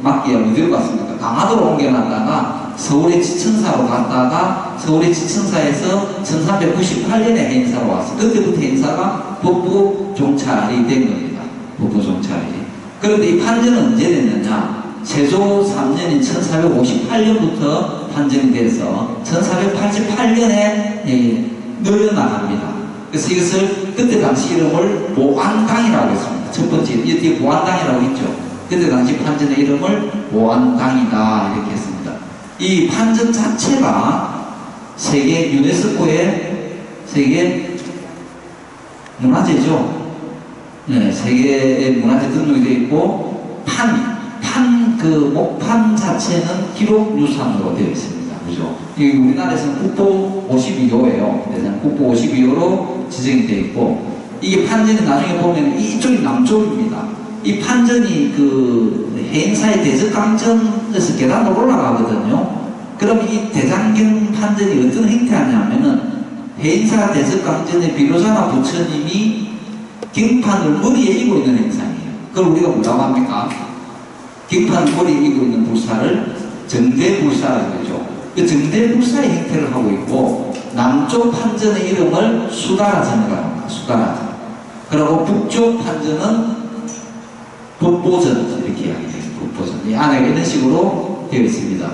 Speaker 1: 막기 위해 어디로 갔습니까? 강화도로 옮겨놨다가 서울의 지천사로 갔다가 서울의 지천사에서 1398년에 해인사로 왔어요. 그때부터 해인사가 법부 종찰이 된 겁니다. 법부 종찰이. 그런데 이 판전은 언제 됐느냐? 세조 3년인 1458년부터 판전이 돼서 1488년에 늘어나갑니다. 그래서 이것을 그때 당시 이름을 모안당이라고 했습니다. 첫 번째, 이게 모안당이라고 했죠. 그때 당시 판전의 이름을 모안당이다 이렇게 했습니다. 이 판전 자체가 세계 유네스코의 세계 문화재죠. 네, 세계의 문화재 등록이 되어 있고 목판 자체는 기록유산으로 되어 있습니다. 그죠? 이 우리나라에서는 국보 52호예요. 그래서 국보 52호로 지정이 되어 있고, 이게 판전이 나중에 보면 이쪽이 남쪽입니다. 이 판전이 그 해인사의 대적강전에서 계단으로 올라가거든요. 그럼 이 대장경 판전이 어떤 행태하냐면은 해인사 대적강전의 비로자나 부처님이 경판을 머리에 이고 있는 행상이에요. 그걸 우리가 뭐라고 합니까? 경판 머리에 이고 있는 불사를 정대불사라고 하죠. 그 정대불사의 행태를 하고 있고, 남쪽 판전의 이름을 수다라전이라고 합니다. 수다라전. 그리고 북쪽 판전은 법보전 이렇게 이야기해요. 법보전. 이 안에 이런 식으로 되어 있습니다.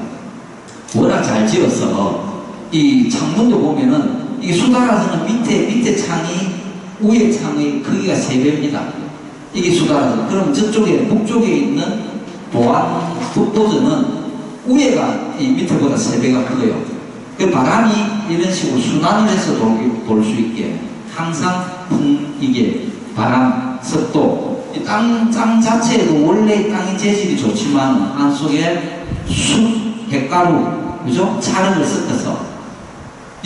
Speaker 1: 워낙 잘 지어서 이 창문도 보면은 이 수다라전은 밑에 창이 위에 창의 크기가 3배입니다. 이게 수다라전. 그럼 저쪽에 북쪽에 있는 보안 법보전은 위에가 이 밑에보다 3배가 커요. 그 바람이 이런 식으로 순환을 해서 돌 수 있게 항상 이게 바람, 습도, 이 땅 자체에도 원래 땅의 재질이 좋지만 안속에 숯, 햇가루, 그죠? 차를 섞어서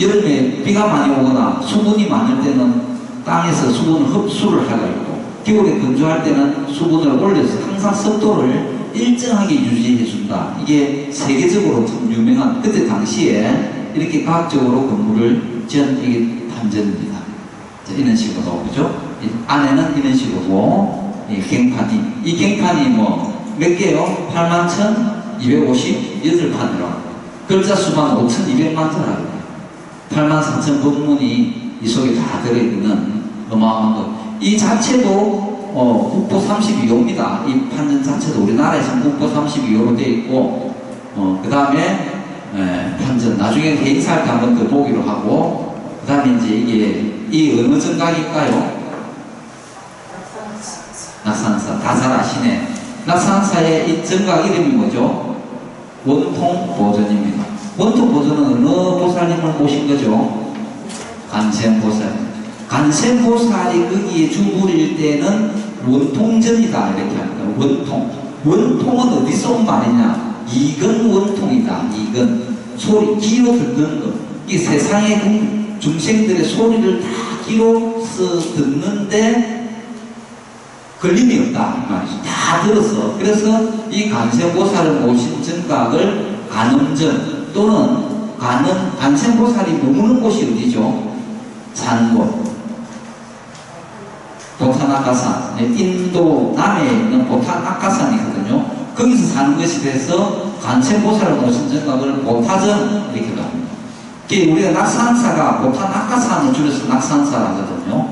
Speaker 1: 여름에 비가 많이 오거나 수분이 많을 때는 땅에서 수분을 흡수를 하고 있고, 겨울에 건조할 때는 수분을 올려서 항상 습도를 일정하게 유지해준다. 이게 세계적으로 좀 유명한, 그때 당시에 이렇게 과학적으로 건물을 지은 이게 판전입니다. 이런 식으로, 그죠? 안에는 이런 식으로, 갱판이, 갱판이 몇 개요? 81,258판이라고. 글자 수만 5,200만 자라고. 84,000 법문이 이 속에 다 들어있는 어마어마한 것. 이 자체도 국보 32호입니다. 이 판전 자체도 우리나라에서는 국보 32호로 되어 있고, 그 다음에 판전, 나중에 해인사할 때 한 번 더 보기로 하고, 그 다음에 이제 이 어느 정각일까요? 낙산사. 다 잘 아시네. 낙산사의 이 정각 이름이 뭐죠? 원통보전입니다. 원통보전은 어느 보살님을 모신 거죠? 간센보살. 간센보살이 거기에 주부릴 때는 원통전이다 이렇게 합니다. 원통. 원통은 어디서 온 말이냐? 이근 원통이다. 이근. 소리, 기로 듣는 것. 이 세상의 중생들의 소리를 다 기로서 듣는데 걸림이 없다. 이 말이죠. 다 들었어. 그래서 이 간센보살을 모신 정각을 간음전 또는 간센보살이 머무는 곳이 어디죠? 사는 곳. 보타나카산. 인도 남해에 있는 보타나카산이거든요. 거기서 사는 것이 돼서 간센보살을 모신 정각을 보타전 이렇게도 합니다. 우리가 낙산사가 보통 낙하산을 줄여서 낙산사를 하거든요.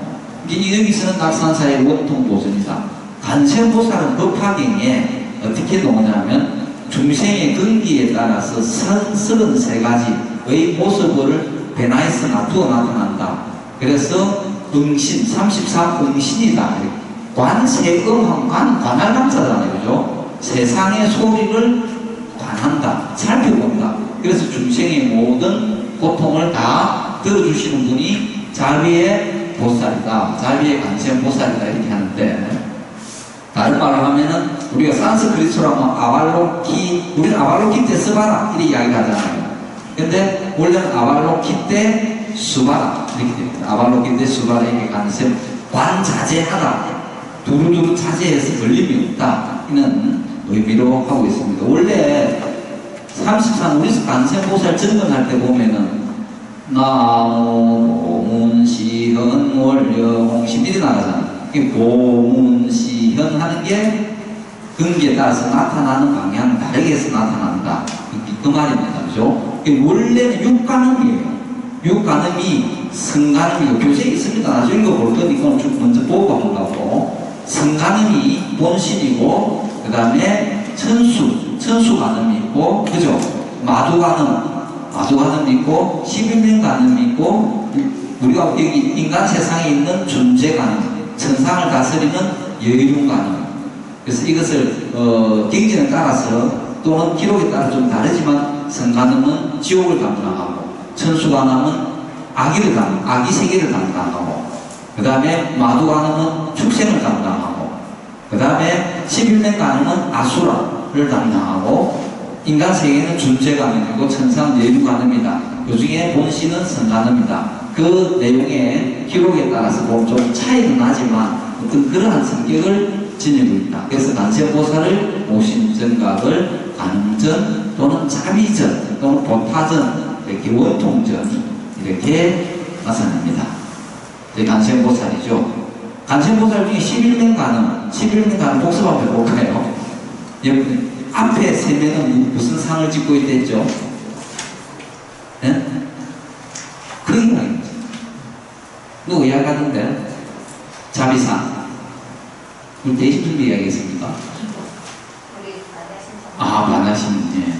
Speaker 1: 여기서는 낙산사의 원통 보존이다. 관세음보살은 법화경에 어떻게 놓냐면 중생의 근기에 따라서 33가지의 모습을 변화해서 놔두어 나타난다. 그래서 응신, 33응신이다. 관세음한 관할 감사잖아요. 그죠? 세상의 소리를 관한다. 살펴본다. 그래서 중생의 모든 고통을 다 들어주시는 분이 자비의 보살이다. 자비의 관세음보살이다. 이렇게 하는데, 다른 말로 하면은 우리가 산스크리트로 하면 우리는 아발로키테 스바라 이렇게 이야기를 하잖아요. 근데 원래는 아발로키테 수바라 이렇게 됩니다. 아발로키테 수바라 이렇게 관세 관자제하다. 두루두루 차지해서 걸림이 없다. 이는 의미로 하고 있습니다. 원래 33 우리 관세음보살 증언할 때 보면은 나무 보문시현 월려홍심 이렇게 나가잖아요. 보문시현 하는 게 근기에 따라서 나타나는 방향 다르게 해서 나타난다. 그 말입니다. 그죠? 원래는 육간음이에요. 육간음이 성간음이고 교재에 있습니다. 나중에 읽어볼 거니까 좀 먼저 보고 한다고. 성간음이 본신이고, 그 다음에 천수간음이 있고, 그죠? 마두간음이 있고, 11명간음이 있고, 우리가 여기 인간 세상에 있는 존재간음, 천상을 다스리는 여유간음. 그래서 이것을 경전에 따라서 또는 기록에 따라 좀 다르지만 성간음은 지옥을 담당하고, 천수간음은 악의 세계를 담당하고, 그 다음에 마두간음은 축생을 담당하고, 그 다음에 11명간음은 아수라를 담당하고, 인간 세계는 존재간음이고 천상 여유간음이다. 그 중에 본신은 성간음이다. 그 내용의 기록에 따라서 좀 차이는 나지만 어떤 그러한 성격을 지니고 있다. 그래서 관세음보살을 오신전각을 관음전 또는 자비전 또는 보타전 이렇게 원통전 이렇게 나타냅니다. 관세음보살이죠. 관세음보살 중에 11명간음 복습 한번 해볼까요? 앞에 세 명은 무슨 상을 짓고 있댔죠? 네? 그 이야기입니다. 누구 이야기하던데? 자비상. 우리 대신 준비 이야기했습니까? 반하신, 예.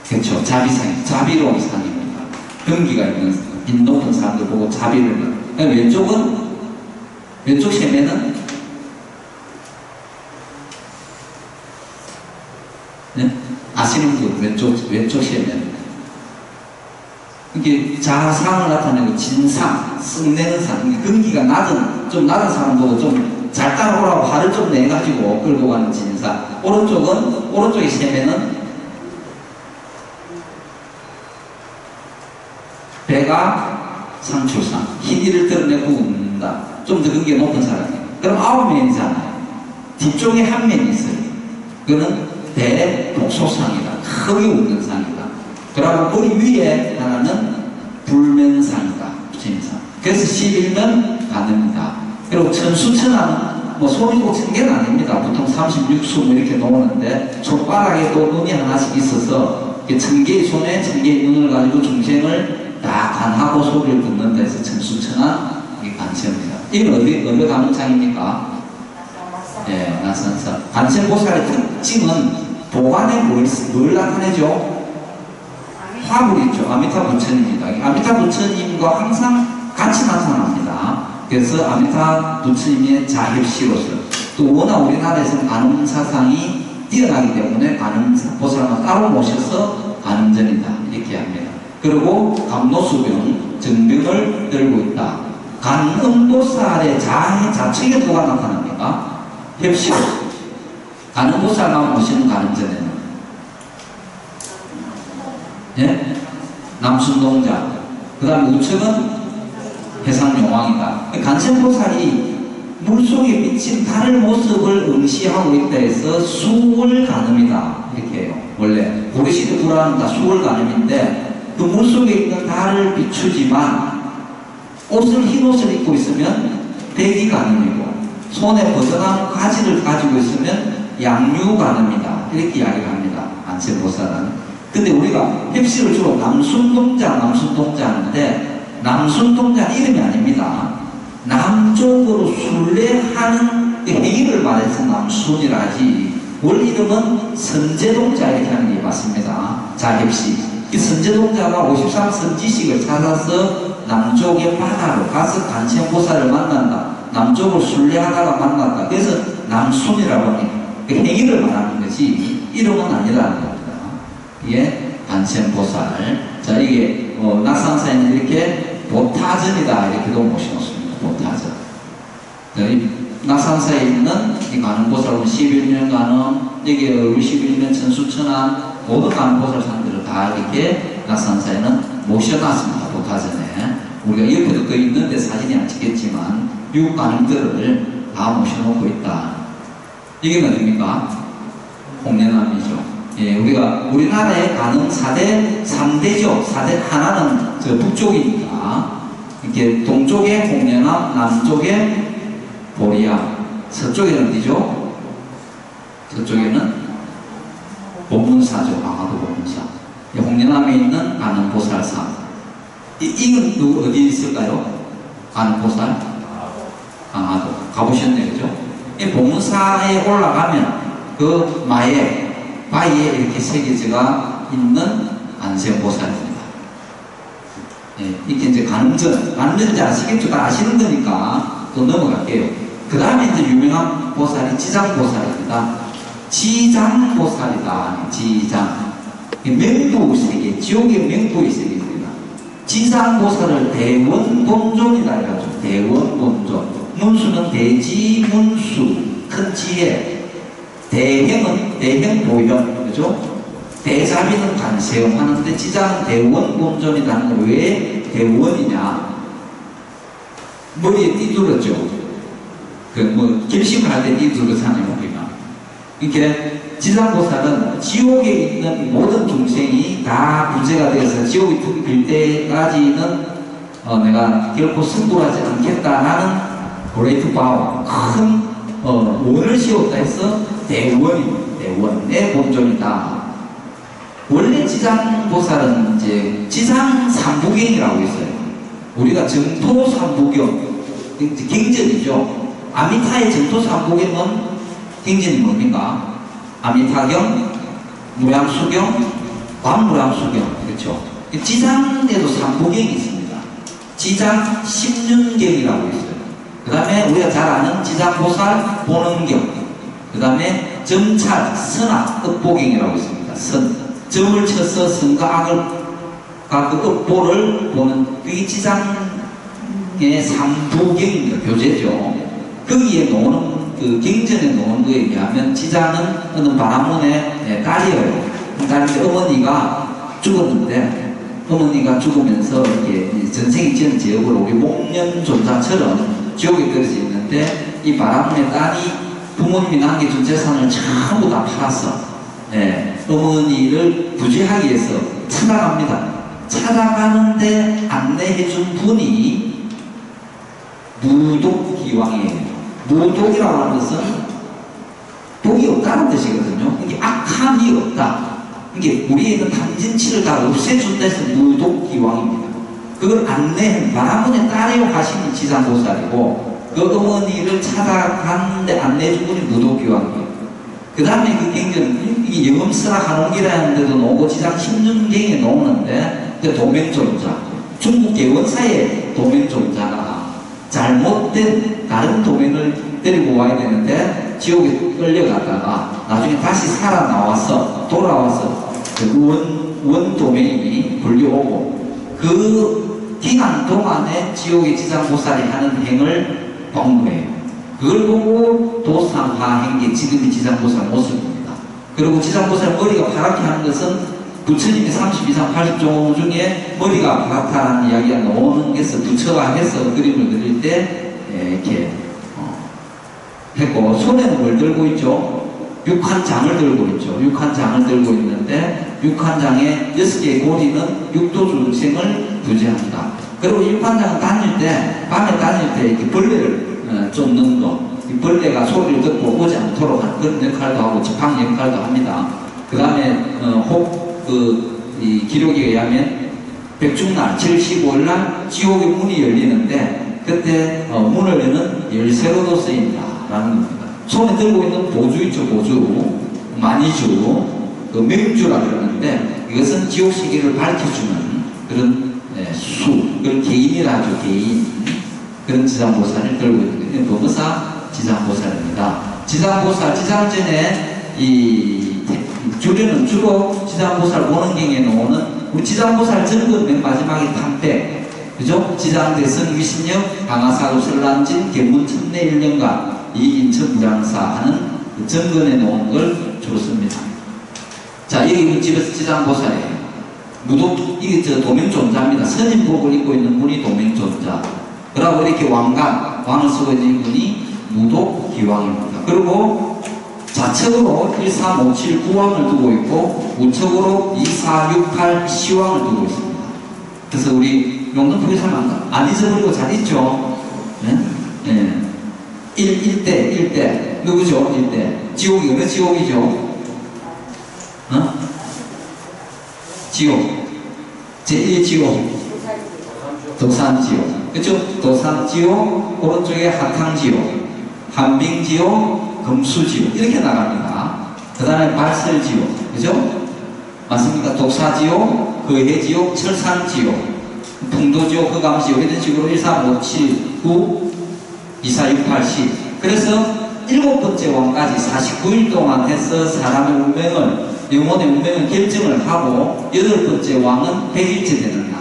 Speaker 1: 그렇죠. 자비상, 자비로운 상입니다. 경기가 있는, 빛 높은 사람들 보고 자비를. 왼쪽 세면은, 네? 아시는 분, 왼쪽 세면. 이게 자상을 나타내고 진상, 쓱내는 사람, 근기가 좀 낮은 사람 보고 좀 잘 따라오라고 화를 좀 내가지고 끌고 가는 진상. 오른쪽에 세면은 배가 상출상, 희디를 드러내고 웃는다. 좀 더 근기가 높은 사람이에요. 그럼 9면이잖아요. 뒤쪽에 한 면이 있어요. 그거는 대복소상이다. 크게 웃는 상이다. 그리고 머리 위에 하나는 불면상이다. 부처님상. 그래서 11면 가능이다. 그리고 천수천하는 손이 꼭 1000개는 아닙니다. 보통 36수 이렇게 놓는데 손가락에 또 눈이 하나씩 있어서 1000개의 손에 1000개의 눈을 가지고 중생을 다 관하고 소리를 듣는 데서 천수천한 이게 관세음입니다. 이건 어느 가문창입니까? 예, 나선사. 관세음보살의 특징은 보관에 뭘 나타내죠? 화불이 있죠. 아미타 부처님입니다. 아미타 부처님과 항상 같이 나타납니다. 그래서 아미타 부처님의 자협시로서 또 워낙 우리나라에서는 관음사상이 뛰어나기 때문에 관음보살만 따로 모셔서 관음전이다 이렇게 합니다. 그리고 감노수병, 정병을 들고 있다. 관음보살의 자체에 누가 나타납니까? 협시로. 관음보살만 모시는 관음전에는 예? 남순동자. 그 다음에 우측은 해상용왕이다. 관세음보살이 물속에 비친 달의 모습을 응시하고 있다 해서 수월관음이다. 이렇게 해요. 원래 고리시대 불안다 수월관음인데 그 물속에 있는 달을 비추지만 흰 옷을 입고 있으면 백이관음이고 손에 벗어난 가지를 가지고 있으면 양유관음이다. 이렇게 이야기를 합니다. 관세음보살은. 근데 우리가 heb시를 주로 남순동자 하는데, 남순동자 이름이 아닙니다. 남쪽으로 순례하는 그 행위를 말해서 남순이라 하지, 원래 이름은 선제동자 이렇게 하는 게 맞습니다. 자, heb시. 이 선제동자가 53선지식을 찾아서 남쪽의 바다로 가서 간센보살을 만난다. 남쪽을 순례하다가 만났다. 그래서 남순이라고 합니다. 그 행위를 말하는 거지 이름은 아니라는 겁니다. 이게 간센보살. 자, 이게 낙산사에는 이렇게 보타전이다 이렇게도 모셔놓습니다. 보타전. 낙산사에 있는 이 가는보살은 11년 가는, 여기 11년 천수천안 모든 가는보살상들을 다 이렇게 낙산사에는 모셔놨습니다. 보타전에. 우리가 옆에도 또 있는데 사진이 안 찍겠지만 육 가능들을 다 모셔놓고 있다. 이게 어딥니까? 홍련암이죠. 예, 우리가 우리나라의 가능 3대죠. 4대 하나는 저 북쪽이니까 이렇게 동쪽에 홍련암, 남쪽에 보리암, 서쪽에는 어디죠? 서쪽에는 법문사죠. 강화도 법문사. 홍련암에 있는 가능보살상. 이건 누구 어디 있을까요? 가능보살? 강화도. 가보셨네요, 그죠? 이 법문사에 올라가면 그 바위에 이렇게 새겨져가 있는 안세보살입니다. 예, 이렇게 이제 가늠전인지 아시겠죠? 다 아시는 거니까 또 넘어갈게요. 그 다음에 이제 유명한 보살이 지장보살입니다. 지장보살이다. 지장. 맹부세계, 지옥의 맹부의 세계입니다. 지장보살을 대원본존이다 해가지고, 대원본존. 문수는 대지, 문수, 큰 지혜. 대행은 대행보형, 그죠? 대자비는 간세형 하는데, 지장은 대원본존이라는 걸 왜 대원이냐? 머리에 띠둘렀죠. 결심을 할 때 띠둘렀잖아요, 우리가. 이렇게 지장보살은 지옥에 있는 모든 중생이 다 문제가 되어서 지옥이 뚫릴 때까지는 내가 결코 승부하지 않겠다라는 그레이트 바우, 큰 원을 씌웠다 해서 대원입니다. 대원의 본존이다. 원래 지장보살은 이제 지장삼부경이라고 있어요. 우리가 정토삼부경, 경전이죠. 아미타의 정토삼부경은 경전이 뭡니까? 아미타경, 무량수경, 관무량수경, 그렇죠? 지장에도 삼부경이 있습니다. 지장 10년경이라고 있어요. 그 다음에 우리가 잘 아는 지장보살 보능경, 그 다음에 점찰, 선악, 읍보경이라고 있습니다. 점을 쳐서 선과 악을, 그 읍보를 보는, 그게 지장의 삼부경입니다. 교재죠. 거기에 나오는 그 경전에 놓은 거에 의하면 지장은 어느 바람문의 딸이에요. 딸인데 어머니가 죽었는데, 어머니가 죽으면서 이렇게 전생이 지은 지역으로 우리 목련존자처럼 지옥에 떨어져 있는데, 이 바람문의 딸이 부모님이 남겨준 재산을 전부 다 팔았어. 어머니를 구제하기 위해서 찾아갑니다. 찾아가는데 안내해준 분이 무독기왕이에요. 무독이라고 하는 것은 독이 없다는 뜻이거든요. 이게 악함이 없다. 이게 우리에 있는 탐진치를 다 없애준다 해서 무독기왕입니다. 그걸 안내한 바라문의 딸이요 하시는 지장보살이고, 그 어머니를 찾아갔는데 안내해준 분이 무독기왕이에요. 그 다음에 그 경전은 이게 영음스라 한옥이라는 데도 나오고 지장 10년경에 나오는데, 그 도면존자, 중국 개원사의 도면존자가 잘못된 다른 도면을 데리고 와야 되는데 지옥에 끌려갔다가 나중에 다시 살아나와서 돌아와서 그 원도면이 불려오고, 그 기간 동안에 지옥의 지장보살이 하는 행을 본 거예요. 그걸 보고 도상화한 게 지금의 지장보살 모습입니다. 그리고 지장보살 머리가 파랗게 하는 것은 부처님이 30 이상 80종 중에 머리가 파랗다는 이야기가 나오는 것을 부처화해서 그림을 그릴 때 이렇게 했고, 손에는 뭘 들고 있죠? 육한장을 들고 있죠. 육한장을 들고 있는데, 육한장의 6개의 고리는 육도중생을 구제합니다. 그리고 육한장을 다닐 때, 밤에 다닐 때 이렇게 벌레를 쫓는 거, 이 벌레가 소리를 듣고 오지 않도록 하는 그런 역할도 하고 지팡이 역할도 합니다. 그 다음에 이 기록에 의하면 백중날 7월 15일날 지옥의 문이 열리는데 그때 문을 여는 열쇠로도 쓰인다라는 겁니다. 손에 들고 있는 보주 있죠, 보주, 마니주, 그 명주라 그러는데 이것은 지옥 시기를 밝혀주는 그런 그런 개인이라 하죠, 개인. 그런 지장보살을 들고 있는 거예요. 법무사 지장보살입니다. 지장보살, 지장전에 이 주례는 주로 지장보살 원원경에 나오는 우리 지장보살 전근 맨 마지막에 탐백, 그죠? 지장대선 위신역 강화사도 설란진 개문 천내 일년간 이인천 무량사 하는 그 전근에 놓은 걸 주로 씁니다. 자, 여기 집에서 지장보살이에요. 무도, 이게 도명존자입니다. 선임복을 입고 있는 분이 도명존자. 그러고 이렇게 왕을 쓰고 있는 분이 무독기왕입니다. 그리고 좌측으로 1, 3, 5, 7, 9왕을 두고 있고 우측으로 2, 4, 6, 8, 시왕을 두고 있습니다. 그래서 우리 용동포기 사람 안 잊어버리고 잘 있죠? 네? 네. 1대 누구죠? 1대 지옥이 어느 지옥이죠? 어? 지옥 제1지옥 도산지옥, 그쵸? 도산지옥, 오른쪽에 하탕지옥, 한빙지옥, 금수지옥 이렇게 나갑니다. 그 다음에 발설지옥, 그죠? 맞습니까? 독사지옥, 거해지옥, 철산지옥, 풍도지옥, 흑암지옥 이런 식으로 1, 3, 5, 7, 9, 2, 4, 6, 8, 10. 그래서 7번째 왕까지 49일 동안 해서 사람의 운명을, 영혼의 운명을 결정을 하고 8번째 왕은 100일째 되는 날,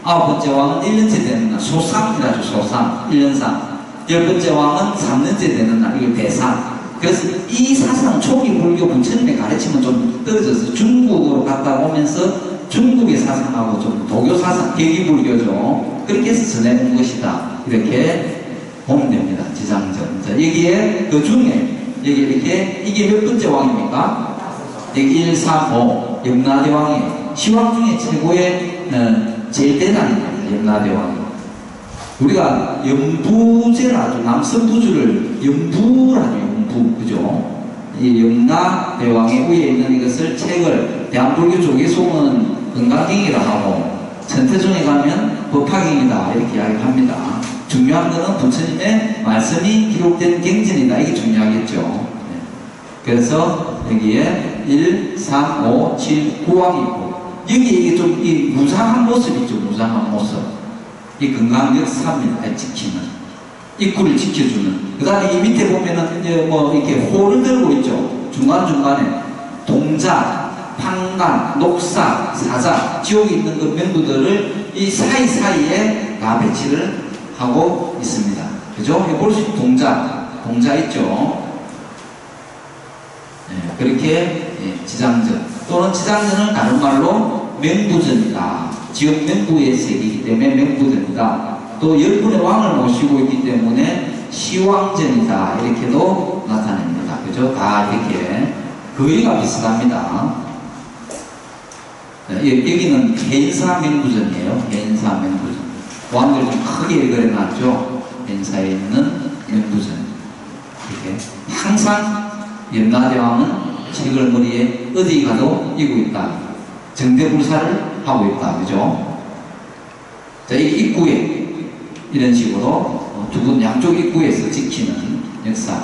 Speaker 1: 9번째 왕은 1년째 되는 날, 소상이라죠. 소상, 1년상. 10번째 왕은 3년째 되는 날, 이게 대상. 그래서 이 사상 초기 불교 부처님의 가르침은 좀 떨어져서 중국으로 갔다 오면서 중국의 사상하고 좀 도교 사상, 계기불교죠. 그렇게 해서 전해온 것이다. 이렇게 보면 됩니다. 지장전. 자, 여기에 그 중에 여기 이렇게 이게 몇 번째 왕입니까? 여기 1, 3, 5 염라대왕이에요. 시왕 중에 최고의 제일 대단입니다. 염라대왕이. 우리가 염부제라죠. 남선부주를 염부라죠. 염부, 그죠? 이 염라대왕의 위에 있는 이것을 책을 대한불교 쪽에 속은 건강경이라 하고 천태종에 가면 법화경이다 이렇게 이야기합니다. 중요한 것은 부처님의 말씀이 기록된 경전이다. 이게 중요하겠죠. 그래서 여기에 1, 3, 5, 7, 9왕이 있고 여기 이게 좀 이 무상한 모습 있죠. 무상한 모습. 이 건강 역사입니다. 지키는 입구를 지켜주는. 그 다음에 이 밑에 보면은 이제 뭐 이렇게 호를 들고 있죠. 중간중간에 동자, 판간, 녹사, 사자, 지옥에 있는 그 명부들을 이 사이사이에 다 배치를 하고 있습니다. 그죠? 볼 수 있는 동자 있죠. 네, 그렇게 지장전 또는 지장전은 다른 말로 명부전이다. 지금 명부의 세계이기 때문에 명부전이다. 또 10분의 왕을 모시고 있기 때문에 시왕전이다. 이렇게도 나타냅니다. 그죠? 다 이렇게 거의가 비슷합니다. 네, 여기는 해인사 명부전이에요. 해인사 명부전. 왕들 좀 크게 그려놨죠. 해인사에 있는 명부전. 이렇게 항상 염라대왕은 책을 머리에 어디 가도 이고 있다. 정대불사를 하고 있다. 그죠? 자, 이 입구에 이런 식으로 두 분 양쪽 입구에서 지키는 역사.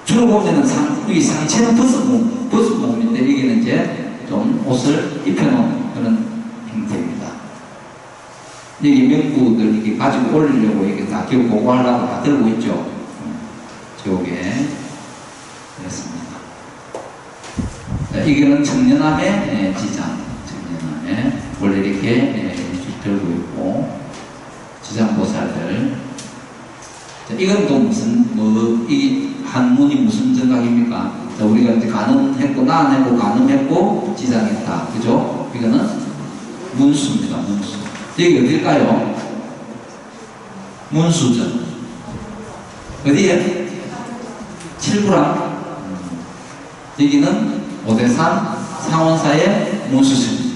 Speaker 1: 주로 보면은 이 상체는 벗은 몸인데 여기는 이제 좀 옷을 입혀놓은 그런 형태입니다. 여기 명부들 이렇게 가지고 올리려고 이렇게 다 기록 보고하려고 다 들고 있죠. 저게 그렇습니다. 자, 이거는 청년함의 지장. 청년함의 원래 이렇게 들고 있고 지장보살들. 자, 이건 또 무슨 이 한문이 무슨 정각입니까? 자, 우리가 이제 가늠했고 나안했고 가늠했고 지장했다. 그죠? 이거는 문수입니다. 문수. 여기 어딜까요? 문수전. 어디에? 칠구랑. 여기는 오대산 상원사의 문수전.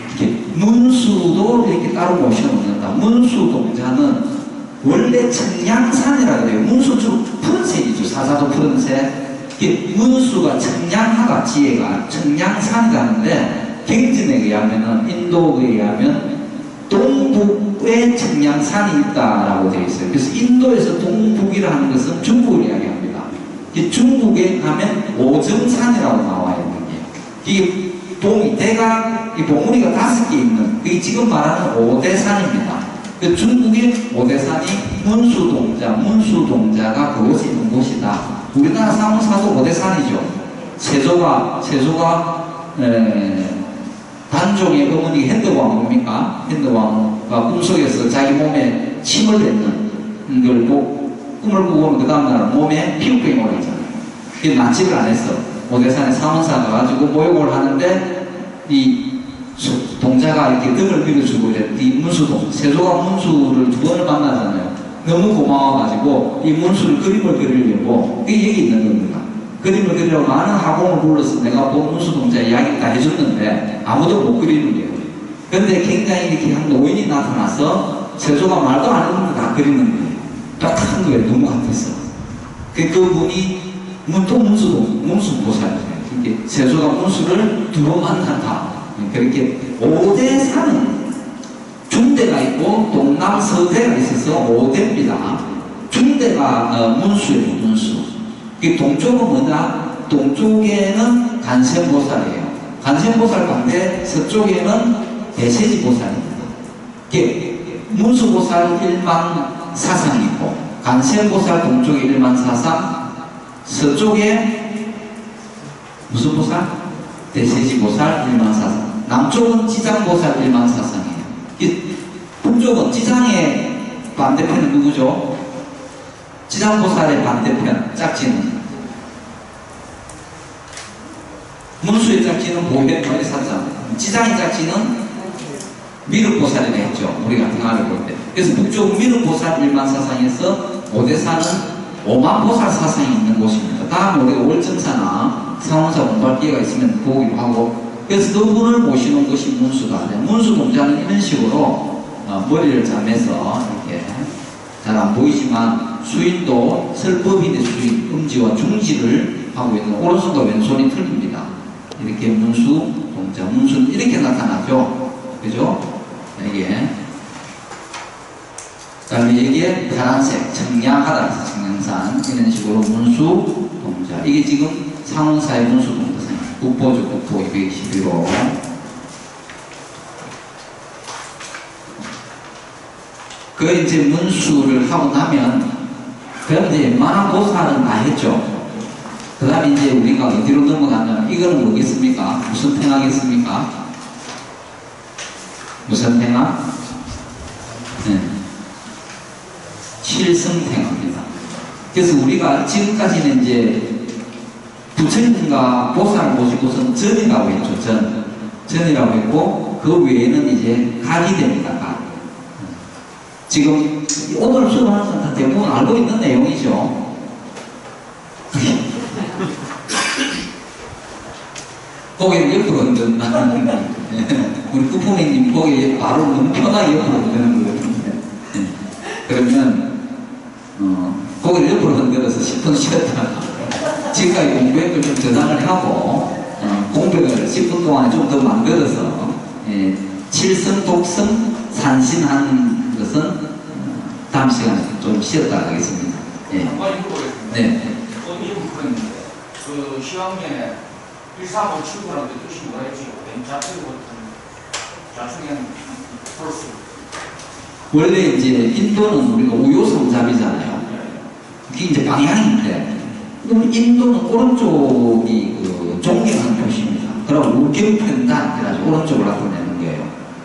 Speaker 1: 이렇게 문수도 이렇게 따로 모셔놓는다. 문수 동자는 원래 청량산이라 그래요. 문수주 푸른색이죠. 사사도 푸른색. 이게 문수가 청량하다. 지혜가 청량산이라는데 경전에 의하면은, 인도에 의하면 동북에 청량산이 있다라고 되어 있어요. 그래서 인도에서 동북이라는 것은 중국을 이야기합니다. 중국에 가면 오정산이라고 나와 있는 게, 이게 대각, 이 봉우리가 5개 있는, 그게 지금 말하는 오대산입니다. 그 중국의 오대산이 문수동자가 그곳에 있는 곳이다. 우리나라 상원사도 오대산이죠. 세조가 단종의 어머니 현덕왕입니까? 현덕왕과 꿈속에서 자기 몸에 침을 뱉는 걸 꿈을 꾸고는 그 다음날 몸에 피부병이 오르잖아요. 그게 낫지를 안 했어. 오대산에 상원사 가가지고 모욕을 하는데 이 동자가 이렇게 등을 밀어주고 이래. 이 문수동, 세조가 문수를 2번을 만나잖아요. 너무 고마워가지고 이 문수를 그림을 그리려고, 그게 여기 있는 겁니다. 그림을 그리려고 많은 학원을 불러서 내가 본 문수동자 이야기 다 해줬는데 아무도 못 그리는 거예요. 근데 굉장히 이렇게 한 노인이 나타나서 세조가 말도 안 했는데 다 그리는 거예요. 똑같은 거예요. 너무 같았어. 그분이 또 문수보살이에요. 이렇게 세조가 문수를 2번 만난다. 그렇게 오대산은 중대가 있고 동남서대가 있어서 5대입니다. 중대가 문수예요. 문수. 동쪽은 뭐냐? 동쪽에는 간센보살이에요. 간센보살 반대 서쪽에는 대세지보살입니다. 문수보살 일만 사상이 있고, 간센보살 동쪽에 일만 사상, 서쪽에 무슨 보살? 대세지보살 일만 사상. 남쪽은 지장보살 일만 사상이에요. 북쪽은 지장의 반대편은 누구죠? 지장보살의 반대편, 짝지는. 문수의 짝지는 보현머리 사장. 지장의 짝지는 미륵보살이라 했죠. 우리가 등하를 볼 때. 그래서 북쪽은 미륵보살 일만 사상에서 오대산은 오만보살 사상이 있는 곳입니다. 다음에 우리가 월정사나 상원사 공부할 기회가 있으면 보기로 하고, 그래서 그분을 모시는 것이 문수가 돼요. 문수동자는 이런 식으로 머리를 잠해서 이렇게 잘 안 보이지만 수인도 설법인의 수인, 음지와 중지를 하고 있는, 오른손과 왼손이 틀립니다. 이렇게 문수, 동자, 문수는 이렇게 나타나죠. 그죠? 이게. 그 다음에 여기에 파란색, 청량하다 해서 청량산, 이런 식으로 문수, 동자. 이게 지금 상원사의 문수, 동자산. 국보죠, 국보 221호. 그 이제 문수를 하고 나면, 그럼 이제 웬만한 보살은 다 했죠. 그 다음에 이제 우리가 어디로 넘어가냐면, 이거는 뭐겠습니까? 무슨 팽하겠습니까? 무슨 팽하? 네. 칠성팽합니다. 그래서 우리가 지금까지는 이제 부처님과 보살을 모시고선 전이라고 했죠. 전이라고 했고, 그 외에는 이제 각이 됩니다. 각. 지금 오늘 수업하는 건 다 대부분 알고 있는 내용이죠. 고개를 옆으로 흔든다. 우리 쿠포맨님 고개 바로 너무 편하게 옆으로 흔드는 거거든요. 그러면 고개를 옆으로 흔들어서 10분 쉬었다가 지금까지 공부했던 좀 저장을 하고 공백을 10분 동안에 좀 더 만들어서 칠성, 독성, 산신하는 것은 다음 시간에 좀 쉬었다 하겠습니다.
Speaker 2: 한번 읽어보겠습니다.
Speaker 1: 네.
Speaker 2: 이분은 그 시황년에 1357구라는 뜻이 뭐라 했지? 왼자측 자충행 플러스.
Speaker 1: 원래 이제 인도는 우리가 우요성잡이잖아요. 그게 이제 방향인데, 그럼 인도는 오른쪽이 그 존경하는 표시입니다. 그럼 우경편단, 그래가지고 오른쪽을 나타내는 거예요.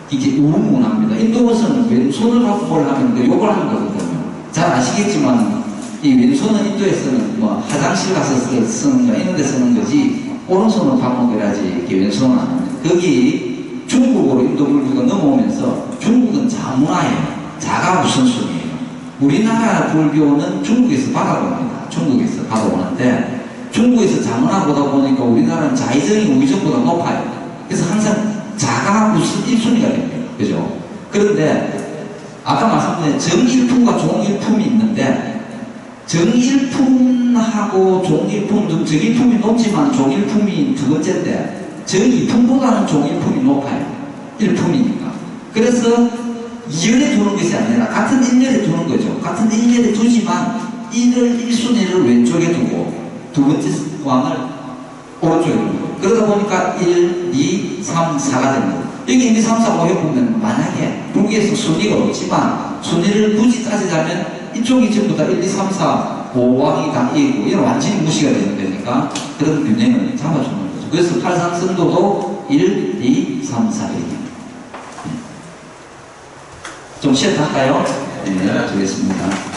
Speaker 1: 이게 우문합니다. 인도에서는 왼손을 갖고 뭘 하면 그 욕을 하는 거거든요. 잘 아시겠지만, 이 왼손은 인도에서는 뭐 화장실 가서 쓰는 거, 이런 데 쓰는 거지, 오른손을 갖고 그래야지 이렇게 왼손은 안 합니다. 거기 중국으로 인도 불교가 넘어오면서 중국은 자문화예요. 자가 우선순위예요. 우리나라 불교는 중국에서 받아옵니다. 중국에서 받아오는데 중국에서 자문화 보다 보니까 우리나라는 자의정이 우의정보다 높아요. 그래서 항상 자가 우선 1순위가 됩니다. 그죠? 그런데 아까 말씀드린 정일품과 종일품이 있는데 정일품하고 종일품, 정일품이 높지만 종일품이 두 번째인데 저 2품보다는 종이품이 높아요. 1품이니까. 그래서 2열에 두는 것이 아니라 같은 1열에 두는 거죠. 같은 1열에 두지만 1순위를 왼쪽에 두고 두 번째 왕을 오른쪽에 두고 그러다 보니까 1, 2, 3, 4가 되는 거예요. 여기 1, 2, 3, 4, 5 해보면 만약에 불교에서 순위가 없지만 순위를 굳이 따지자면 이쪽이 전부 다 1, 2, 3, 4, 5왕이 다 있고 이런 완전히 무시가 되는 거니까 그런 균형을 잡아주는 거죠. 그래서 팔상성도도 1, 2, 3, 4입니다. 좀 쉬었다 할까요? 네, 되겠습니다.